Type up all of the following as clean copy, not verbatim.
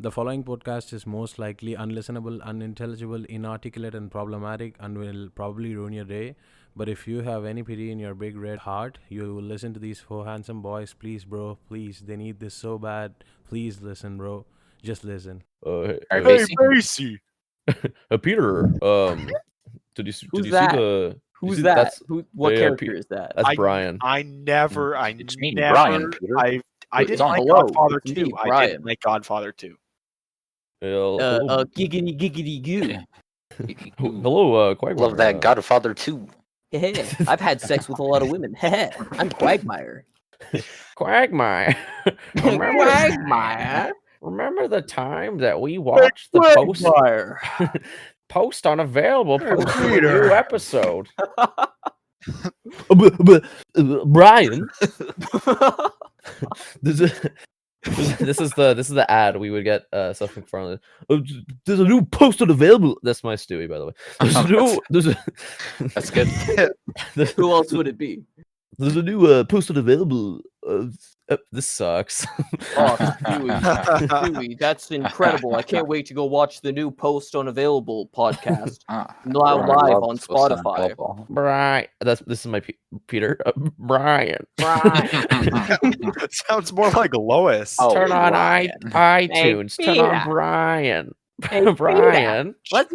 The following podcast is most likely unlistenable, unintelligible, inarticulate, and problematic, and will probably ruin your day. But if you have any pity in your big red heart, you will listen to these four handsome boys. Please, bro, please. They need this so bad. Please listen, bro. Just listen. Hey, Macy. Peter. Did you see that? the? Who's see that? What yeah, character is that? That's Brian. It's me, never, Brian, Peter. I didn't like hello, Godfather it's 2. me, I Brian. didn't like Godfather 2. Hello, Giggity goo. hello, Quagmire. Love that Godfather 2. I've had sex with a lot of women. I'm Quagmire. Quagmire. Quagmire. Remember the time that we watched the Post Unavailable new episode? Brian. This is the ad we would get something from. There's a new Post Unavailable. That's my Stewie, by the way. That's good. Who else would it be? There's a new Post Unavailable. This sucks. Oh, Stewie, that's incredible. I can't wait to go watch the new Post Unavailable podcast live on Spotify. Brian, this is my Peter. Brian. Sounds more like Lois. Oh, Turn on iTunes. Hey, Turn on Peter. Brian. Hey, Brian. Let's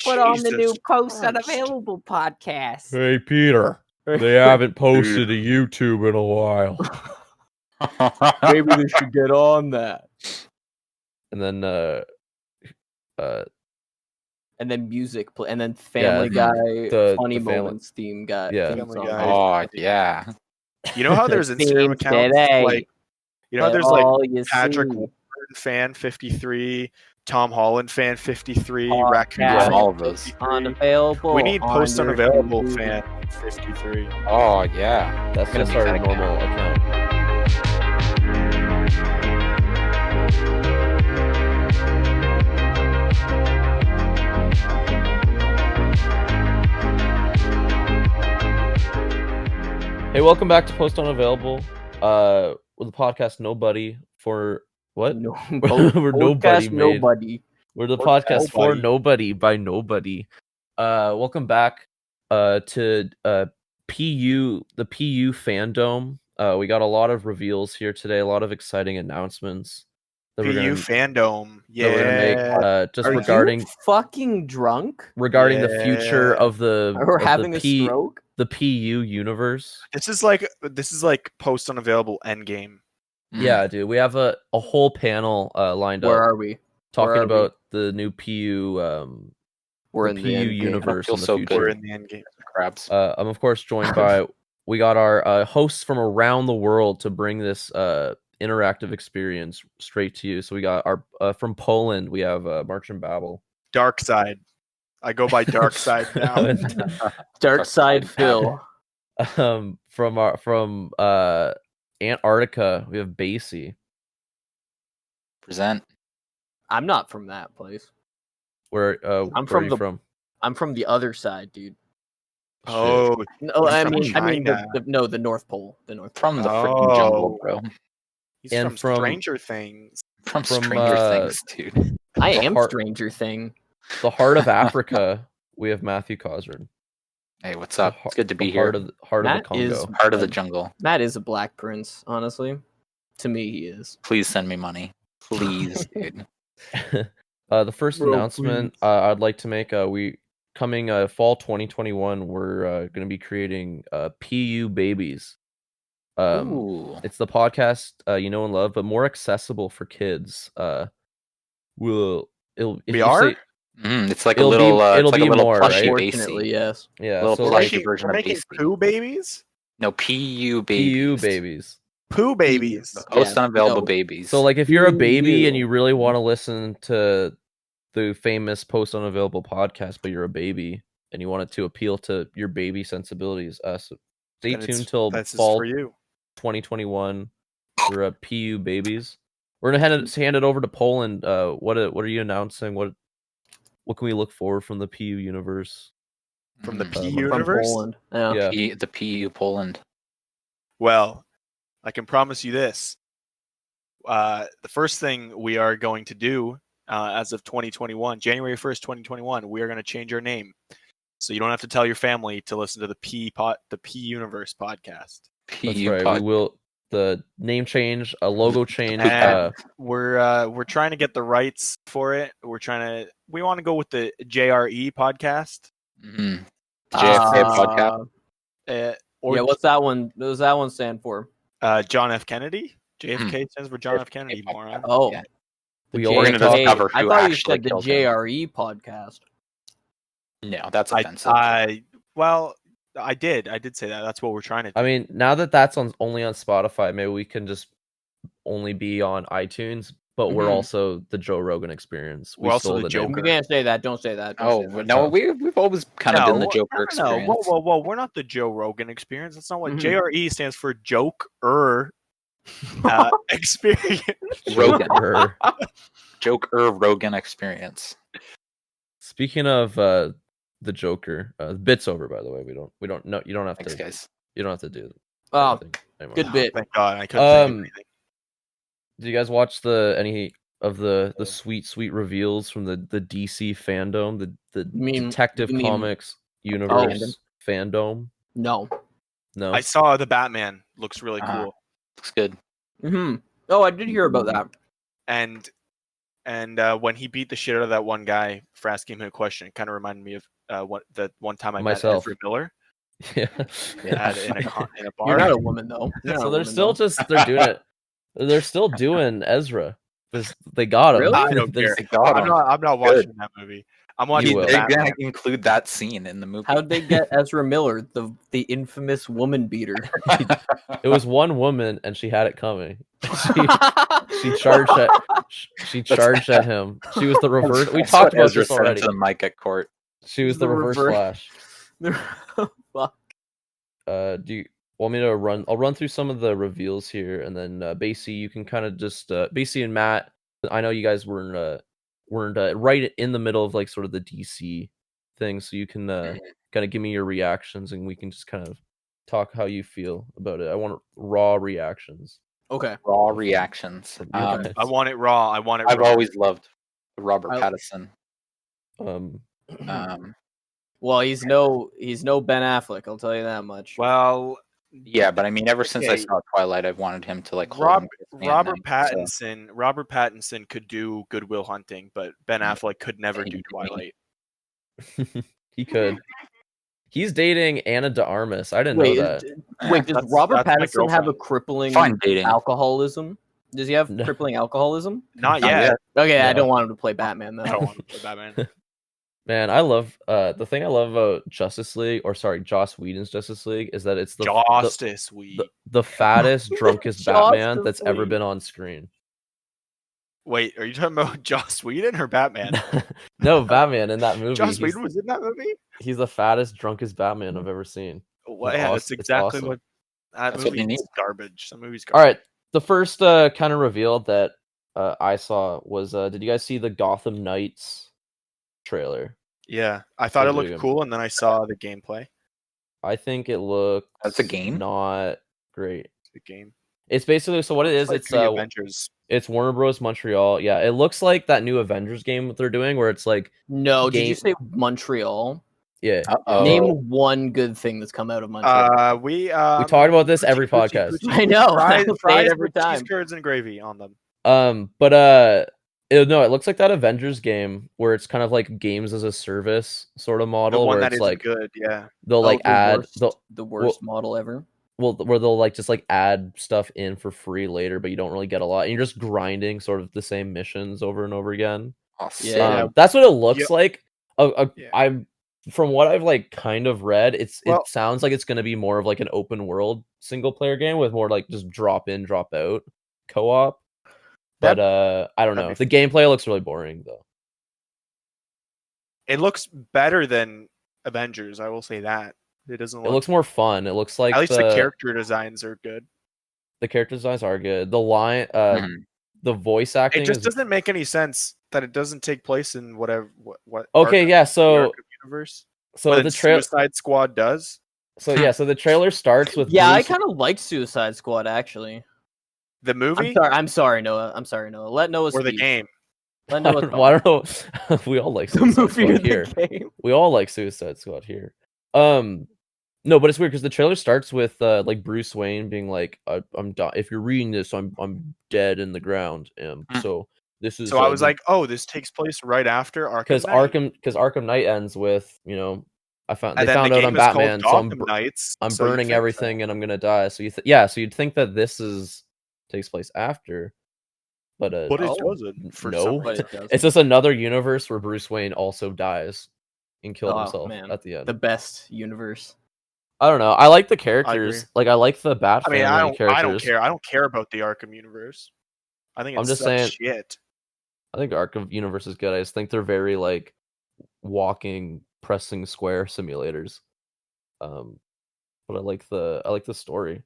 put on the new Jesus Post Christ. Unavailable podcast. Hey Peter. They haven't posted to YouTube in a while. Maybe they should get on that. And then And then music, and then Family Guy, Funny Moments theme guy. Yeah. theme Family song. Guy. Oh, yeah. You know how there's Instagram Themes accounts today. like, you know how there's like All you Patrick see. Warburton fan 53, Tom Holland fan 53, Oh, Raccoon yeah. fan All of those. 53. Unavailable. We need on Post your Unavailable computer. fan 53. Oh, yeah. that's Gonna just make our that account. normal account. Hey, welcome back to Post Unavailable. With the podcast Nobody for what? No, We're nobody podcast made. nobody. We're the Podcast podcast for nobody. nobody by nobody. Welcome back to PU the PU Fandome. We got a lot of reveals here today, a lot of exciting announcements that we're PU gonna Fandome. that we're gonna make Yeah. just Are regarding you fucking drunk? the future Yeah. of the Or of having the a stroke? the PU universe. This is like Post Unavailable Endgame. Yeah, dude, we have a whole panel lined Where up are we? talking are we? about the new PU We're the in PU the end game. universe Feel in the so future. We're good. in the Endgame. Crabs. I'm of course joined by we got our hosts from around the world to bring this interactive experience straight to you. So we got our from Poland, we have March and Babel. Dark Side. I go by Dark Side now. Dark Side Phil. From Antarctica, we have Basie. Present. I'm not from that place. Where I'm where from are you the- from? I'm from the other side, dude. Oh, No, He's I from mean China. the North Pole. The North Pole. From the freaking jungle, Oh. bro. he's And from from- Stranger Things. From From, Stranger Things, dude. I the am heart- Stranger Thing. The heart of Africa, we have Matthew Cosern. Hey, what's up? It's good to be here. Heart of the Matt Congo. is- Part of the jungle. Matt is a black prince, honestly. To me, he is. Please send me money. Please, dude. The first Bro, announcement please. I'd like to make, we coming fall 2021, we're going to be creating PU Babies. Ooh. It's the podcast you know and love, but more accessible for kids. It'll if We you are? say- It's like a It'll be- little, it'll it's like be a little more, plushie right? Fortunately, basie. yes. yeah, Little so plushie like Like version We're of making Basie. poo babies? No, PU babies. PU babies. Poo babies. Post unavailable no. babies. So like if you're a PU. baby and you really want to listen to the famous Post Unavailable podcast, but you're a baby and you want it to appeal to your baby sensibilities, so stay Then it's- tuned till This is fall for you. 2021 for PU Babies. We're gonna hand it over to Poland. What are you announcing? What can we look for from the PU universe? From the Mhm. PU From universe? Poland. Yeah. Yeah, The PU Poland. Well, I can promise you this. the first thing we are going to do as of 2021, January 1st, 2021, we are going to change our name. So you don't have to tell your family to listen to the P Universe podcast. That's right. We will the name change, a logo change. And we're trying to get the rights for it. We want to go with the JRE podcast. Mm-hmm. JFK podcast. What's that one? What does that one stand for? John F. Kennedy. JFK stands for John F. Kennedy. Moron. Oh, Yeah. We're going to discover I who thought you actually said the killed him. JRE podcast. No, that's offensive. I did say that. That's what we're trying to do. I mean, now that that's only on Spotify, maybe we can just only be on iTunes. But we're also the Joe Rogan Experience. We're also the Joker. You can't say that. Don't say that. No, we've always kind of been the Joker Experience. Whoa! We're not the Joe Rogan Experience. That's not what JRE stands for. Joker Experience. Joker Rogan Experience. Speaking of the Joker, the bit's over. By the way, we don't know. You don't have Thanks, to. guys. You don't have to do. Oh, anymore. good bit. Thank God, I couldn't think of anything. Did you guys watch any of the sweet reveals from the DC fandom, the Detective Comics universe fandom? No. I saw the Batman. Looks really cool. Looks good. Oh, I did hear about that. And when he beat the shit out of that one guy for asking him a question, it kind of reminded me of the one time I met Ezra Miller. Yeah. In a bar. You're not a woman though. So they're still they're doing it. They're still doing Ezra. They got him. Really? I don't care. I'm not watching that movie. I'm watching. They're gonna include that scene in the movie. How'd they get Ezra Miller, the infamous woman beater? It was one woman, and she had it coming. She charged at. She charged at him. She was the reverse. We talked about Ezra this already. To the mic at court. She was the reverse Flash. Fuck. Do you want me to run? I'll run through some of the reveals here, and then Basie, you can kind of just Basie and Matt. I know you guys weren't right in the middle of like sort of the DC thing, so you can kind of give me your reactions, and we can just kind of talk how you feel about it. I want raw reactions. Okay. Raw reactions. I want it raw. I've always loved Robert Pattinson. Well, he's no Ben Affleck. I'll tell you that much. Well, yeah, but I mean, ever since I saw Twilight, I've wanted him to like Robert Pattinson could do Good Will Hunting, but Ben Affleck could never do Twilight. He could. He's dating Anna de Armas. I didn't know that. Wait, does Robert Pattinson have a crippling alcoholism? Does he have crippling alcoholism? Not yet. Okay, no. I don't want him to play Batman though. I don't want him to play Batman. Man, I love the thing I love about Justice League, or sorry, Joss Whedon's Justice League, is that it's the fattest, drunkest Batman that's ever been on screen. Wait, are you talking about Joss Whedon or Batman? No, Batman in that movie. Joss Whedon was in that movie? He's the fattest, drunkest Batman I've ever seen. Well, yeah, that's exactly awesome. what that movie is. Garbage. That movie's garbage. All right, the first kind of reveal that I saw was, did you guys see the Gotham Knights trailer? Yeah, I thought it looked cool, and then I saw the gameplay. I think it looks. That's a game. Not great. It's a game. It's basically what it is. It's Avengers. It's Warner Bros. Montreal. Yeah, it looks like that new Avengers game that they're doing, where it's like. No, did you say Montreal? Yeah. Name one good thing that's come out of Montreal. We talk about this every podcast. I know. Fries every time. Cheese curds and gravy on them. No, it looks like that Avengers game where it's kind of like games as a service sort of model. The one where that it's is like good, yeah. They'll add the worst model ever. Well, where they'll like just like add stuff in for free later, but you don't really get a lot. And you're just grinding sort of the same missions over and over again. Yeah, that's what it looks like. I'm from what I've like kind of read, it sounds like it's going to be more of like an open world single player game with more like just drop in, drop out co-op. But I don't know. The gameplay looks really boring though. It looks better than Avengers, I will say that. It doesn't. It looks more fun. It looks like at least the character designs are good. The character designs are good. The line, the voice acting. It just doesn't make any sense that it doesn't take place in what. Okay, yeah. So universe. So the Suicide Squad does. So yeah, so the trailer starts with. Yeah, I kind of like Suicide Squad actually. The movie I'm sorry, Noah. Let Noah or the speak. game? Let I Noah don't, well, I don't know. We all like the Suicide movie or Squad the here. game. We all like Suicide Squad here. No, but it's weird because the trailer starts with like Bruce Wayne being like, "I'm if you're reading this, I'm dead in the ground." So this is So I was like, oh, this takes place right after Arkham Knight. because Arkham Knight ends with And they then the found out I'm game is called Batman, so Gotham Knights. I'm so you burning think everything so. and I'm gonna die. So so you'd think that this takes place after, but But it doesn't. For no. some But reason. it does. It's just another universe where Bruce Wayne also dies and killed Oh, himself man. at the end. The best universe. I don't know. I like the characters. agree. Like I like the Bat I mean, family characters. I don't care. I don't care about the Arkham universe. I think I'm it's just such saying- shit. I think Arkham universe is good. I just think they're very like walking pressing square simulators. But I like the story.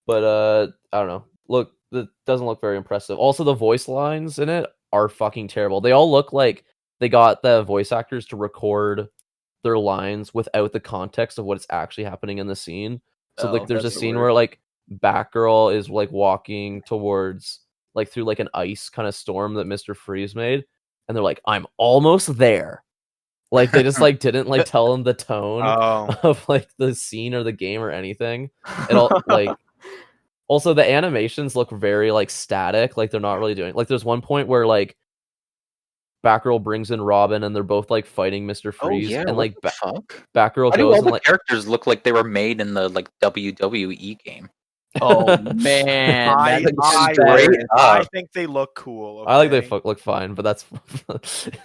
But I don't know. Look, it doesn't look very impressive. Also, the voice lines in it are fucking terrible. They all look like they got the voice actors to record their lines without the context of what's actually happening in the scene. So like there's a that's the scene worst. where like Batgirl is like walking towards like through like an ice kind of storm that Mr. Freeze made, and they're like, "I'm almost there." Like they just like didn't like tell them the tone Oh, of like the scene or the game or anything. It all like also the animations look very like static, like they're not really doing like there's one point where like Batgirl brings in Robin and they're both like fighting Mr. Freeze yeah, and like what the fuck? Batgirl Why do goes all and the like characters look like they were made in the like WWE game? Oh man, I think they look cool. I like they okay? look fine, but that's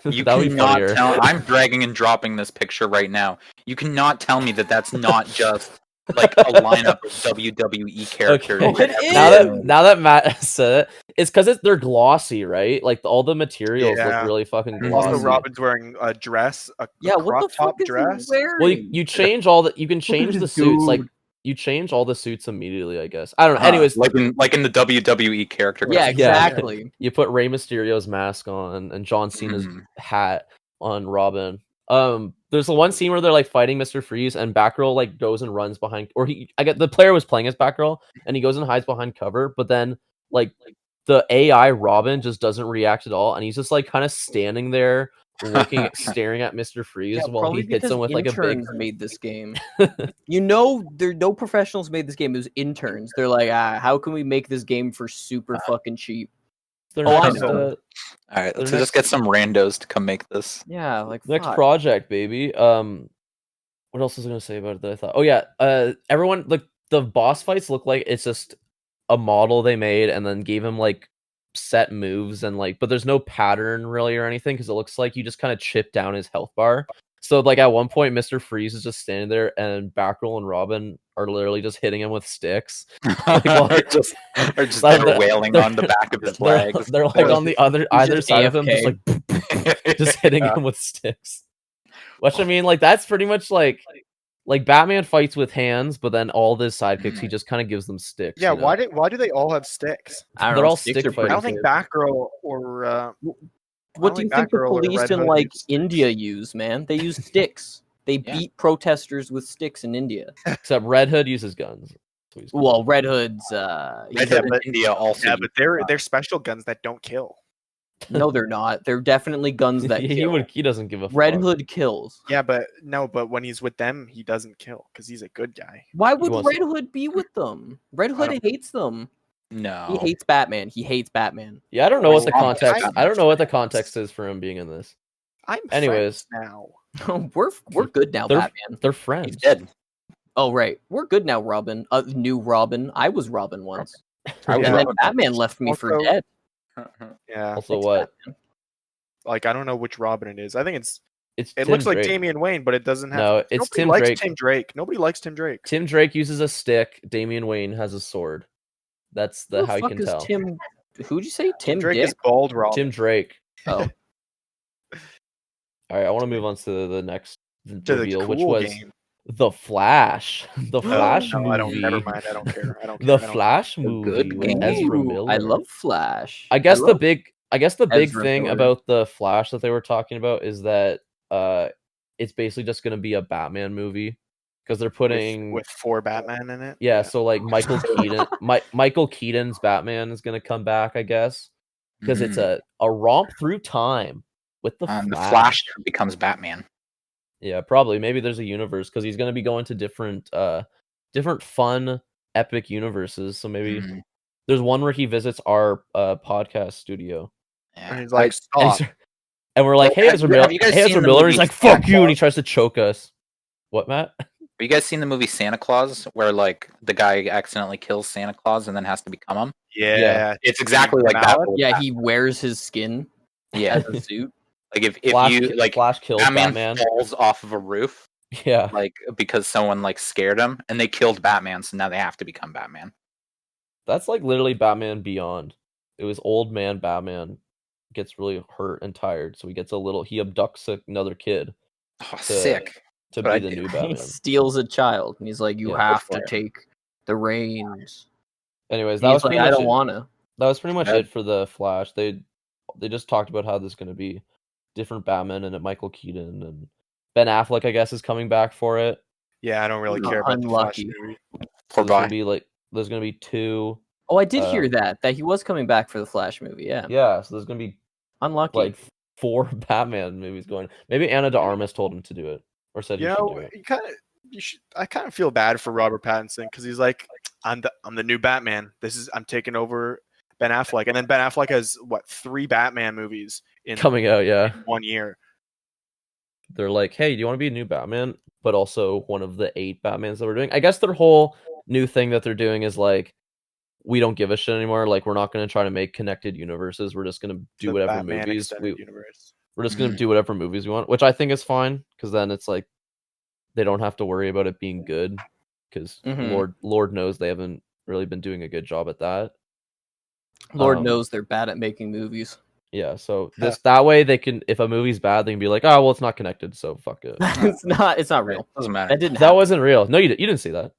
You that would be cannot funnier. tell. I'm dragging and dropping this picture right now. You cannot tell me that that's not just like a lineup of WWE characters. Okay. Oh, it is! Now that Matt said it, it's because they're glossy, right? Like all the materials look Yeah. really fucking glossy. Also, Robin's wearing a dress, a Yeah, what crop the top fuck is dress. he wearing? Well, you change all the you can change the suits like you change all the suits immediately. I guess I don't know. Anyways, like in the WWE character. Yeah, custom. exactly. you put Rey Mysterio's mask on and John Cena's hat on Robin. There's the one scene where they're like fighting Mr. Freeze and Batgirl like goes and runs behind, or the player was playing as Batgirl and he goes and hides behind cover, but then like the AI Robin just doesn't react at all and he's just like kind of standing there looking staring at Mr. Freeze while probably he hits because him with like a big interns made this game. There no professionals made this game. It was interns. They're like, how can we make this game for super fucking cheap? Their Oh, I next, know. All right, Their let's next- just get some randos to come make this. Yeah, like next fuck. project, baby. What else was I gonna say about it that I thought? Oh yeah, everyone like the boss fights look like it's just a model they made and then gave him like set moves and like, but there's no pattern really or anything because it looks like you just kind of chip down his health bar. So like at one point, Mr. Freeze is just standing there and Batgirl and Robin are literally just hitting him with sticks. Or just Like, they're wailing on the back of his legs. They're like on the either just side of him, just AFK. like just hitting him with sticks. Which I mean, like that's pretty much like Batman fights with hands, but then all his sidekicks he just kind of gives them sticks. Yeah, you know? why do they all have sticks? I don't They're know, all sticks stick are pretty I don't think good. Batgirl or What do you think the Batgirl or police Red in Hood like use sticks. India use, man? They use sticks. They Yeah. beat protesters with sticks in India. Except Red Hood uses guns. So he's cool. Well, Red Hood's Red Hood but- in India also. Yeah, but they're special guns that don't kill. no, they're not. They're definitely guns that kill. he doesn't give a Red fuck. Hood kills. Yeah, but when he's with them, he doesn't kill because he's a good guy. Why would wants Red Hood be with them? Red Hood don't- hates them. No. He hates Batman. He hates Batman. Yeah, I don't know what the Well, context. I don't know what the context is for him being in this. I'm Anyways. friends now. we're good now, They're- Batman. They're He's friends. dead. Oh right, we're good now, Robin. New Robin. I was Robin once, I was and then Robin. Batman left me for Also- dead. Yeah, Also, Thanks, what? Batman. like I don't know which Robin it is. I think it It looks like Drake. Damian Wayne, but it doesn't have. No, it's Nobody Tim likes Drake. Tim Drake. Nobody likes Tim Drake. Tim Drake uses a stick. Damian Wayne has a sword. That's Who the how you fuck can is tell. Tim? Who'd you say? Tim Drake Dick? is bald Robin. Tim Drake. Oh, All right, I want to move on to the next to reveal, the which cool was game. The Flash. The Flash no, movie. I don't. Never mind. I don't care. I don't care. The I don't Flash A movie good with game. Ezra Ooh, Miller. I love Flash. I guess the love- big Ezra thing Miller. about the Flash that they were talking about is that it's basically just going to be a Batman movie. because they're putting with 4 Batman in it. yeah. So like Michael Keaton, Michael Keaton's Batman is gonna come back, I guess, because it's a romp through time with the Flash. The Flash becomes Batman. Yeah, probably. Maybe there's a universe because he's gonna be going to different fun, epic universes. So maybe there's one where he visits our podcast studio. Yeah. And he's like, and, stop. and we're like, hey, Ezra Miller. Hey, Ezra Miller. He's like, fuck you, and he tries to choke us. What, Matt? Have you guys seen the movie Santa Claus, where like the guy accidentally kills Santa Claus and then has to become him? Yeah. It's exactly like that. Yeah, he wears his skin as a suit. Like if Flash, you like Flash kills Batman falls off of a roof, yeah, like because someone like scared him and they killed Batman, so now they have to become Batman. That's like literally Batman Beyond. It was old man Batman gets really hurt and tired, so he abducts another kid. Oh, sick. To be the new Batman. He steals a child, and he's like, "You have to take the reins." Anyways, that was like, I don't wanna. That was pretty much it for the Flash. They just talked about how there's going to be different Batman and Michael Keaton and Ben Affleck, I guess, is coming back for it. Yeah, I don't really care about the Flash movie. So there's gonna be 2. Oh, I did hear that he was coming back for the Flash movie. Yeah. Yeah, so there's gonna be unlucky like 4 Batman movies going. Maybe Ana de Armas told him to do it, or said he should do it. I kind of feel bad for Robert Pattinson because he's like, I'm the new Batman. I'm taking over Ben Affleck, and then Ben Affleck has 3 Batman movies coming out, in 1 year. They're like, hey, do you want to be a new Batman, but also one of the 8 Batmans that we're doing? I guess their whole new thing that they're doing is like, we don't give a shit anymore. Like, we're not going to try to make connected universes. We're just going to do whatever Batman movies we're just going to Mm-hmm. do whatever movies we want, which I think is fine because then it's like they don't have to worry about it being good because Lord knows they haven't really been doing a good job at that. Lord knows they're bad at making movies. Yeah, so that way they can, if a movie's bad, they can be like, oh well, it's not connected, so fuck it. It's not real. It doesn't matter. That wasn't real. No, you didn't see that.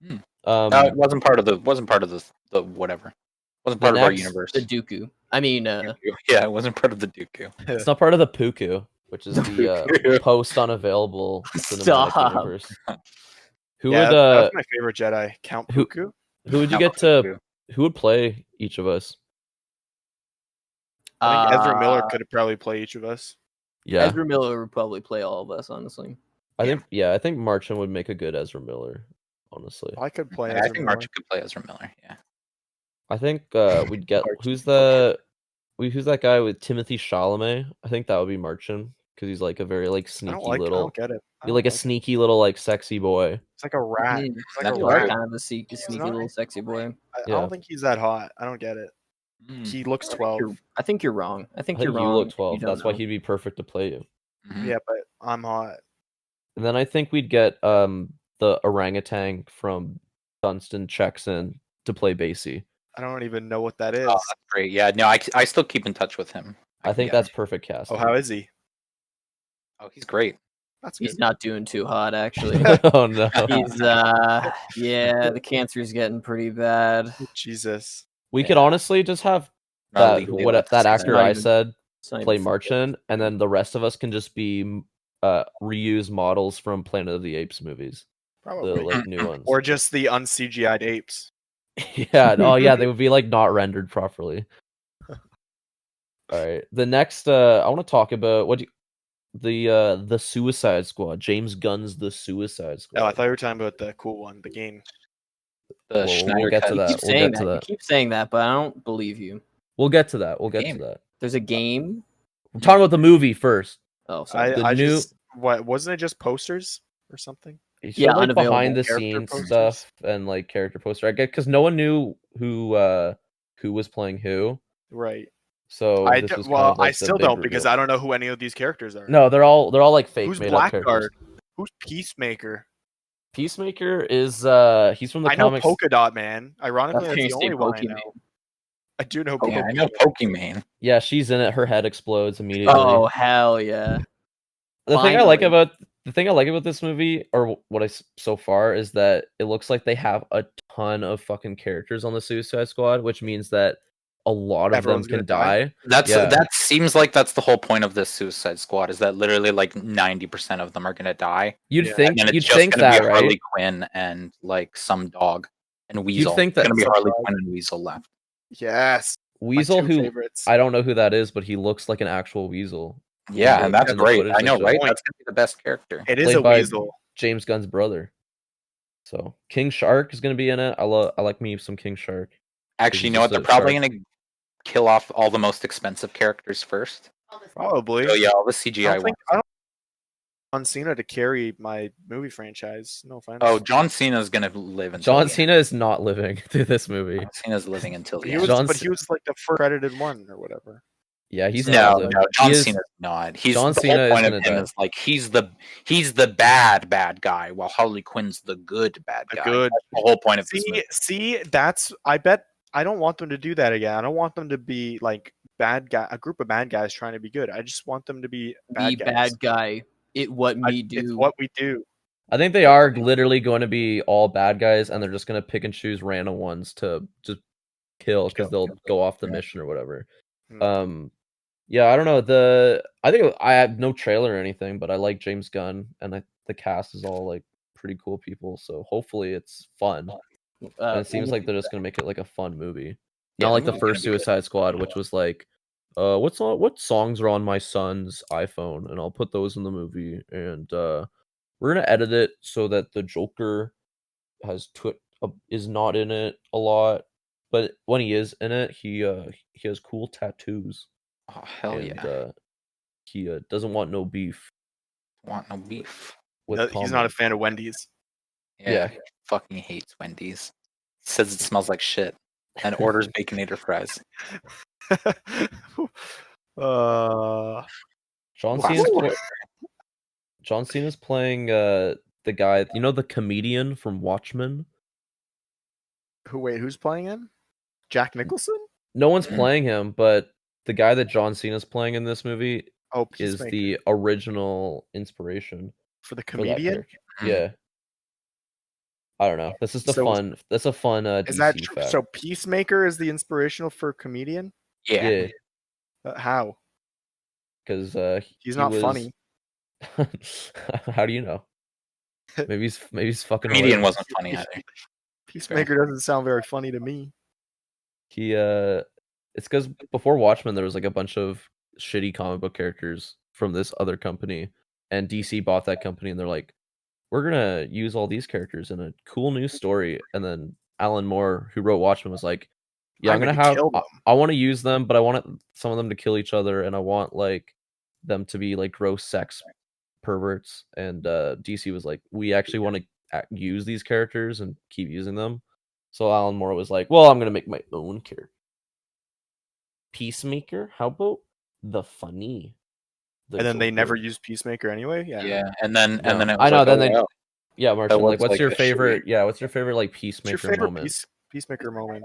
It wasn't part of the whatever. Wasn't part of our universe. The Dooku. I mean, yeah, it wasn't part of the Dooku. It's not part of the PUCU, which is the Post Unavailable Cinematic Universe. That's my favorite Jedi. Count PUCU. Who would you get to? Who would play each of us? I think Ezra Miller could probably play each of us. Yeah, Ezra Miller would probably play all of us, honestly. I think Marchand would make a good Ezra Miller. Honestly, I could play. I think Marchand could play Ezra Miller. Yeah, I think we'd get who's that guy with Timothy Chalamet? I think that would be Marchand because he's like a very like sneaky little. I don't get it. You're like a sneaky little like sexy boy. It's like a rat. It's like a rat. Kind of a sneaky little sexy boy. I don't think he's that hot. I don't get it. He looks 12. I think you're wrong. I think you're wrong. You look 12. That's why he'd be perfect to play you. Yeah, but I'm hot. And then I think we'd get the orangutan from Dunstan checks in to play Basie. I don't even know what that is. Oh, that's great. Yeah, no, I still keep in touch with him. I think that's perfect casting. Oh, how is he? Oh, he's great. He's not doing too hot, actually. Oh no. He's the cancer's getting pretty bad. Jesus. We could honestly just have that actor I said play Marchand, and then the rest of us can just be reuse models from Planet of the Apes movies. Probably. The like new ones. Or just the un-CGI'd apes. Yeah, oh yeah, they would be like not rendered properly. All right. The next I want to talk about the Suicide Squad. James Gunn's The Suicide Squad. Oh, I thought you were talking about the cool one, the game. We'll get to that. You keep saying that, but I don't believe you. We'll get to that. We'll get to that. There's a game. I'm talking about the movie first. Oh, sorry. Wasn't it just posters or something? Yeah, like behind the scenes stuff and like character poster. I get because no one knew who was playing who. Right. So I still don't because I don't know who any of these characters are. No, they're all like fake. Who's made Blackguard? Up characters. Who's Peacemaker? Peacemaker is he's from the I comics. know Polka Dot Man. Ironically, that's the only one I know. I do know. Yeah, I know Pokemon. Yeah, she's in it. Her head explodes immediately. Oh hell yeah! The thing I like about this movie, or what I so far, is that it looks like they have a ton of fucking characters on the Suicide Squad, which means that a lot of Everyone's them can gonna die? die. That seems like that's the whole point of this Suicide Squad, is that literally like 90% of them are gonna die. You'd Yeah. think And then you'd it's just think gonna that, be right? Harley Quinn and like some dog and Weasel. think It's gonna that- be Some Harley dog. Quinn and Weasel left. Yes. Weasel, two who favorites. I don't know who that is, but he looks like an actual weasel. Yeah, the- and that's in the great. footage I they know, right? showed. That's gonna be the best character. It is Played a by weasel. James Gunn's brother. So King Shark is gonna be in it. I like me some King Shark. Actually, you he's know what? just They're a probably shark. gonna kill off all the most expensive characters first. Probably. So yeah, all the I CGI don't think ones. I don't want John Cena to carry my movie franchise. No offense. Oh, John Cena's gonna live until John the end. Cena is not living through this movie. John Cena's living until the he end. was, John but C- he was like the first credited one or whatever. Yeah, he's So, not No, living. no, John He is- Cena's not. He's John the Cena whole is point of gonna him die. is like he's the bad guy, while Harley Quinn's the good bad The guy. good. That's the whole point of this movie. See, that's I bet I don't want them to do that again. I don't want them to be like bad guy, a group of bad guys trying to be good. I just want them to be bad The guys. bad guy. It what me do. It's what we do. I think they are literally going to be all bad guys, and they're just going to pick and choose random ones to just kill because they'll go off the mission or whatever. Hmm. Yeah, I don't know. I think I have no trailer or anything, but I like James Gunn, and the cast is all like pretty cool people. So hopefully it's fun. And it seems like they're just gonna make it like a fun movie, Yeah, not like the movie's gonna first be good. Suicide Squad, which was like, what songs are on my son's iPhone, and I'll put those in the movie, and we're gonna edit it so that the Joker is not in it a lot, but when he is in it, he has cool tattoos. Oh hell and, yeah! he doesn't want no beef Want no beef? with He's not a Kamala. fan of Wendy's. Yeah. He fucking hates Wendy's. Says it smells like shit, and orders Baconator fries. John Wow. Cena's John Cena's playing the guy, the comedian from Watchmen. Who's playing him? Jack Nicholson? No one's Mhm. playing him, but the guy that John Cena's playing in this movie Oh, is Peacemaker. the original inspiration For the for that comedian? character. Mhm. Yeah. I don't know. That's just So- That's a fun Is DC that fact. so? Peacemaker is the inspirational for comedian? Yeah. Yeah, How? because He's not funny. How do you know? Maybe he's fucking Comedian hilarious. wasn't funny either. Peacemaker doesn't sound very funny to me. He it's because before Watchmen there was like a bunch of shitty comic book characters from this other company, and DC bought that company, and they're like, we're gonna use all these characters in a cool new story. And then Alan Moore, who wrote Watchmen, was like, yeah, I'm gonna kill them. I want to use them, but I want some of them to kill each other, and I want like them to be like gross sex perverts. And DC was like, we actually want to use these characters and keep using them. So Alan Moore was like, well, I'm gonna make my own character. Peacemaker? How about the funny? And then they never Joker? used Peacemaker anyway. Yeah, and then No. it was I know. like, Then oh, they, wow. yeah, Martin. Like, was, what's like, your a favorite? shitty- Yeah, what's your favorite like What's Peacemaker your favorite moment? Peacemaker moment?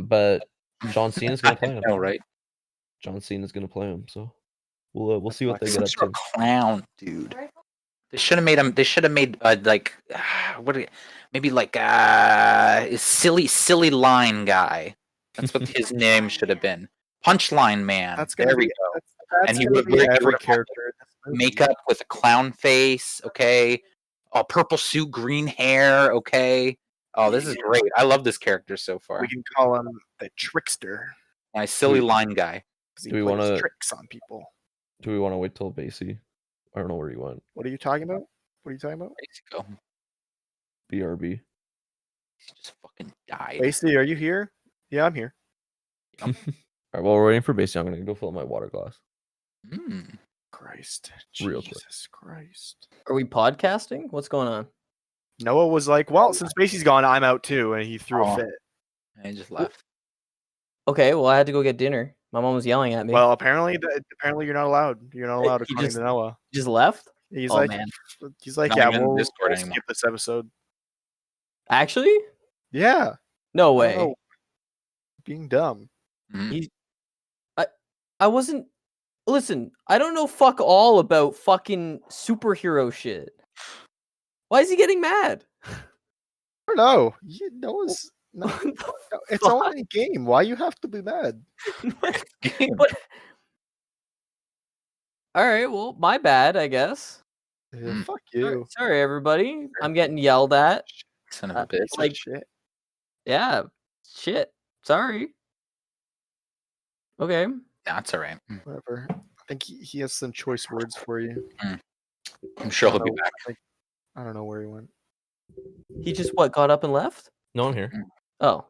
But John Cena's gonna play him. I know, right? John Cena's gonna play him. So we'll see what they He's get up such a to. clown, dude. They should have made him. They should have made like maybe like silly line guy. That's what his name should have been. Punchline man. That's gonna there we be. go. That's And he gonna would be wear every had character. in this movie. Makeup with a clown face. Okay. A purple suit, green hair. Okay. Oh, this is great. I love this character so far. We can call him the trickster. My silly line guy. 'Cause he Do we plays wanna- tricks on people? Do we want to wait till Basie? I don't know where you went. What are you talking about? What are you talking about? There you go. BRB. He just fucking died. Lacey, are you here? Yeah, I'm here. All right. Well, we're waiting for Basie. I'm gonna go fill up my water glass. Mm. Christ. Real quick. Jesus Christ. Are we podcasting? What's going on? Noah was like, well, since Basie's gone, I'm out too. And he threw Oh. a fit. I just left. Okay, well I had to go get dinner. My mom was yelling at me. Well, apparently you're not allowed. You're not allowed He according just- to Noah. just left? He's Oh, like, man. Not yeah, even in we'll Discord anymore. skip this episode. Actually? Yeah. No I way. don't know. Being dumb. Mm. I wasn't. Listen, I don't know fuck all about fucking superhero shit. Why is he getting mad? I don't know. No, it's only a game. Why you have to be mad? Game. All right, well, my bad, I guess. Yeah, fuck you. Sorry, everybody. I'm getting yelled at. Son of a bitch. Piece of shit. Yeah, shit. Sorry. Okay. That's all right. Whatever. I think he has some choice words for you. I'm sure he'll be back. I don't know where he went. He just got up and left? No, I'm here. Oh.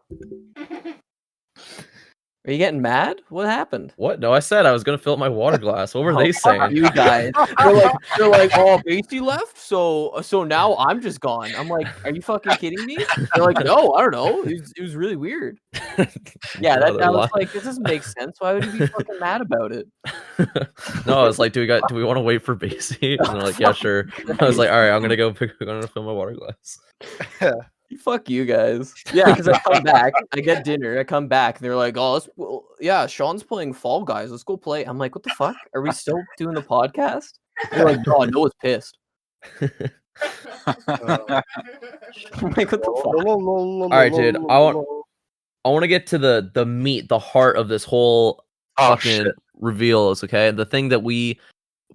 Are you getting mad? What happened? What? No, I said I was gonna fill up my water glass. What were they fuck saying? You guys. They're like, oh, Basie left, so now I'm just gone. I'm like, are you fucking kidding me? They're like, no, I don't know. It was really weird. Yeah, No, that was like, this doesn't make sense. Why would you be fucking mad about it? No, I was like, do we want to wait for Basie? And they're like, yeah, sure. I was like, all right, I'm gonna fill my water glass. Fuck you guys. Yeah, because I come back, I get dinner, I come back, and they're like, oh, yeah, Sean's playing Fall Guys. Let's go play. I'm like, what the fuck? Are we still doing the podcast? They're like, no, Noah's pissed. I'm like, what the fuck? All right, dude. I want to get to the meat, the heart of this whole fucking reveals. Okay, the thing that we've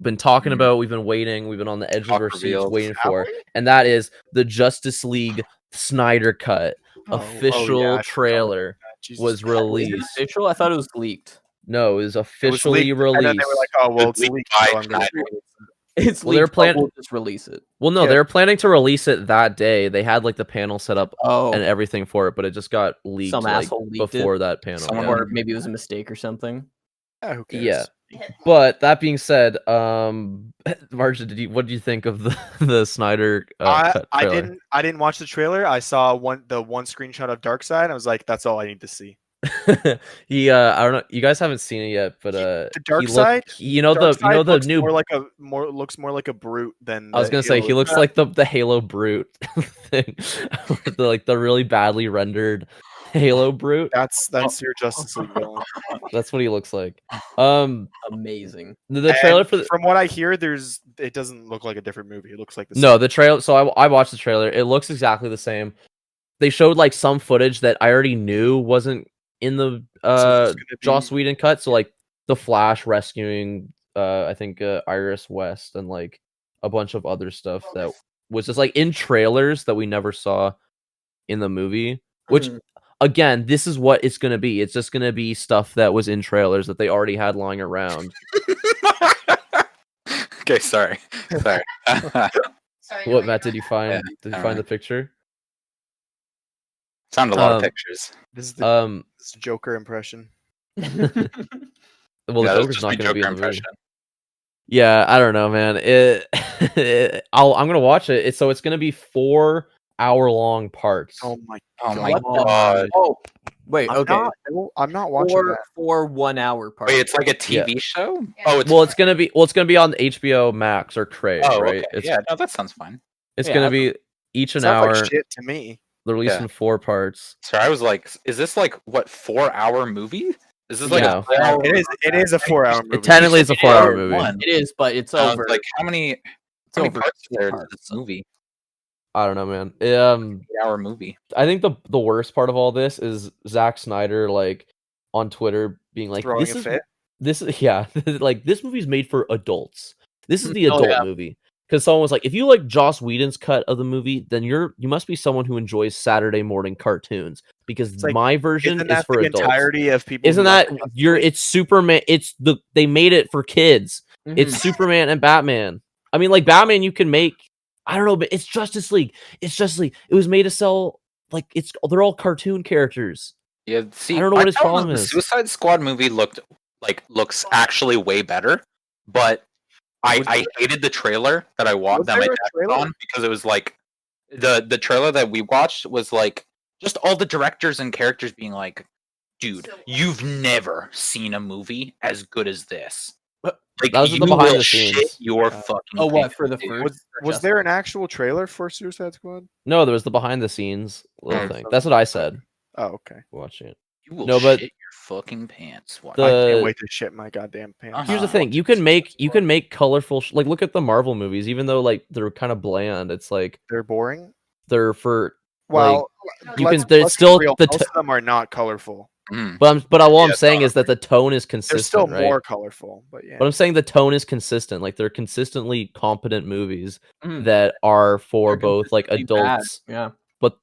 been talking about, we've been waiting, we've been on the edge of our seats waiting for, and that is the Justice League Snyder Cut official trailer was released. Official? I thought it was leaked. No, it was officially released. And then they were like, "Oh well, it's leaked." So I'm gonna It's Well, they're leaked, planning- but we'll just release it. Well, no, they were planning to release it that day. They had like the panel set up Oh, and everything for it, but it just got leaked Some like, asshole leaked before it. that panel. Someone yeah. Or maybe it was a mistake or something. Yeah, who cares? Yeah. But that being said, Marcia, what did you think of the Snyder cut I trailer? didn't watch the trailer. I saw the one screenshot of Darkseid. I was like, that's all I need to see. He I don't know, you guys haven't seen it yet, but The he Darkseid, looked, you know the looks new looks more like a brute than I was gonna say he looks like the Halo brute thing. the really badly rendered Halo brute. That's your Justice League villain. That's what he looks like. Amazing. The trailer for from what I hear, it doesn't look like a different movie. It looks like the No, the trailer. So I watched the trailer. It looks exactly the same. They showed like some footage that I already knew wasn't in the Joss Whedon cut. So like the Flash rescuing I think Iris West and like a bunch of other stuff that was just like in trailers that we never saw in the movie. Which again, this is what it's gonna be. It's just gonna be stuff that was in trailers that they already had lying around. Okay, sorry. What, Matt? Did you find? Did you find the picture? Found a lot of pictures. This is the Joker impression. Well, Yeah, the that's Joker's just not my going to be in Joker the movie. impression. Yeah, I don't know, man. I'm gonna watch it. So it's gonna be 4-hour-long parts. Oh my god. Oh, wait. Okay. I'm not watching that. 4 1 hour parts. Wait, it's like a TV show? Yeah. Oh, It's gonna be on HBO Max or Crave, oh, right? okay. Yeah, no, that sounds fine. It's Yeah, gonna be each an Sounds hour. like shit to me. They're releasing 4 parts. So I was like, is this like what 4-hour movie? Is this like Yeah. a 4-hour It is a 4-hour movie. Technically, it's a 4-hour movie. It is, but it's I was over. like, how many over parts are there to 4 this movie? I don't know, man. 8-hour movie. I think the worst part of all this is Zack Snyder like on Twitter being like, Throwing a fit. this is like this movie's made for adults. This is the Oh, adult yeah. movie. Because someone was like, if you like Joss Whedon's cut of the movie, then you must be someone who enjoys Saturday morning cartoons. Because It's like, my version Isn't is that for the adults. entirety of people? Isn't who that watch Justice League? it's Superman? They made it for kids. It's Mhm. Superman and Batman. I mean, like Batman, you can make. I don't know, but it's Justice League. It's Justice League. It was made to sell. Like they're all cartoon characters. Yeah, see, I don't know what his thought problem the is. Suicide Squad movie looks actually way better, but I hated the trailer that I watched Was that my there a dad put trailer? on because it was like the trailer that we watched was like just all the directors and characters being like, dude, you've never seen a movie as good as this. Like, That was you the behind will the shit scenes. your fucking Oh, what pants, for the dude. first? Was there an actual trailer for Suicide Squad? No, there was the behind the scenes little thing. That's what I said Oh, okay. watching it. You will No, but shit your fucking pants. Watch the- I can't wait to shit my goddamn pants. Here's the Uh-huh. thing: you can make colorful like look at the Marvel movies. Even though like they're kind of bland, it's like They're boring. they're for Well, you let's, can. There's let's be still real. the. Most of them are not colorful. Mm. But all Yeah, I'm saying no, is that the tone is They're consistent, still right? more colorful, but yeah. But I'm saying the tone is consistent. Like they're consistently competent movies Mm. that are for They're both like consistently bad. adults. Yeah. But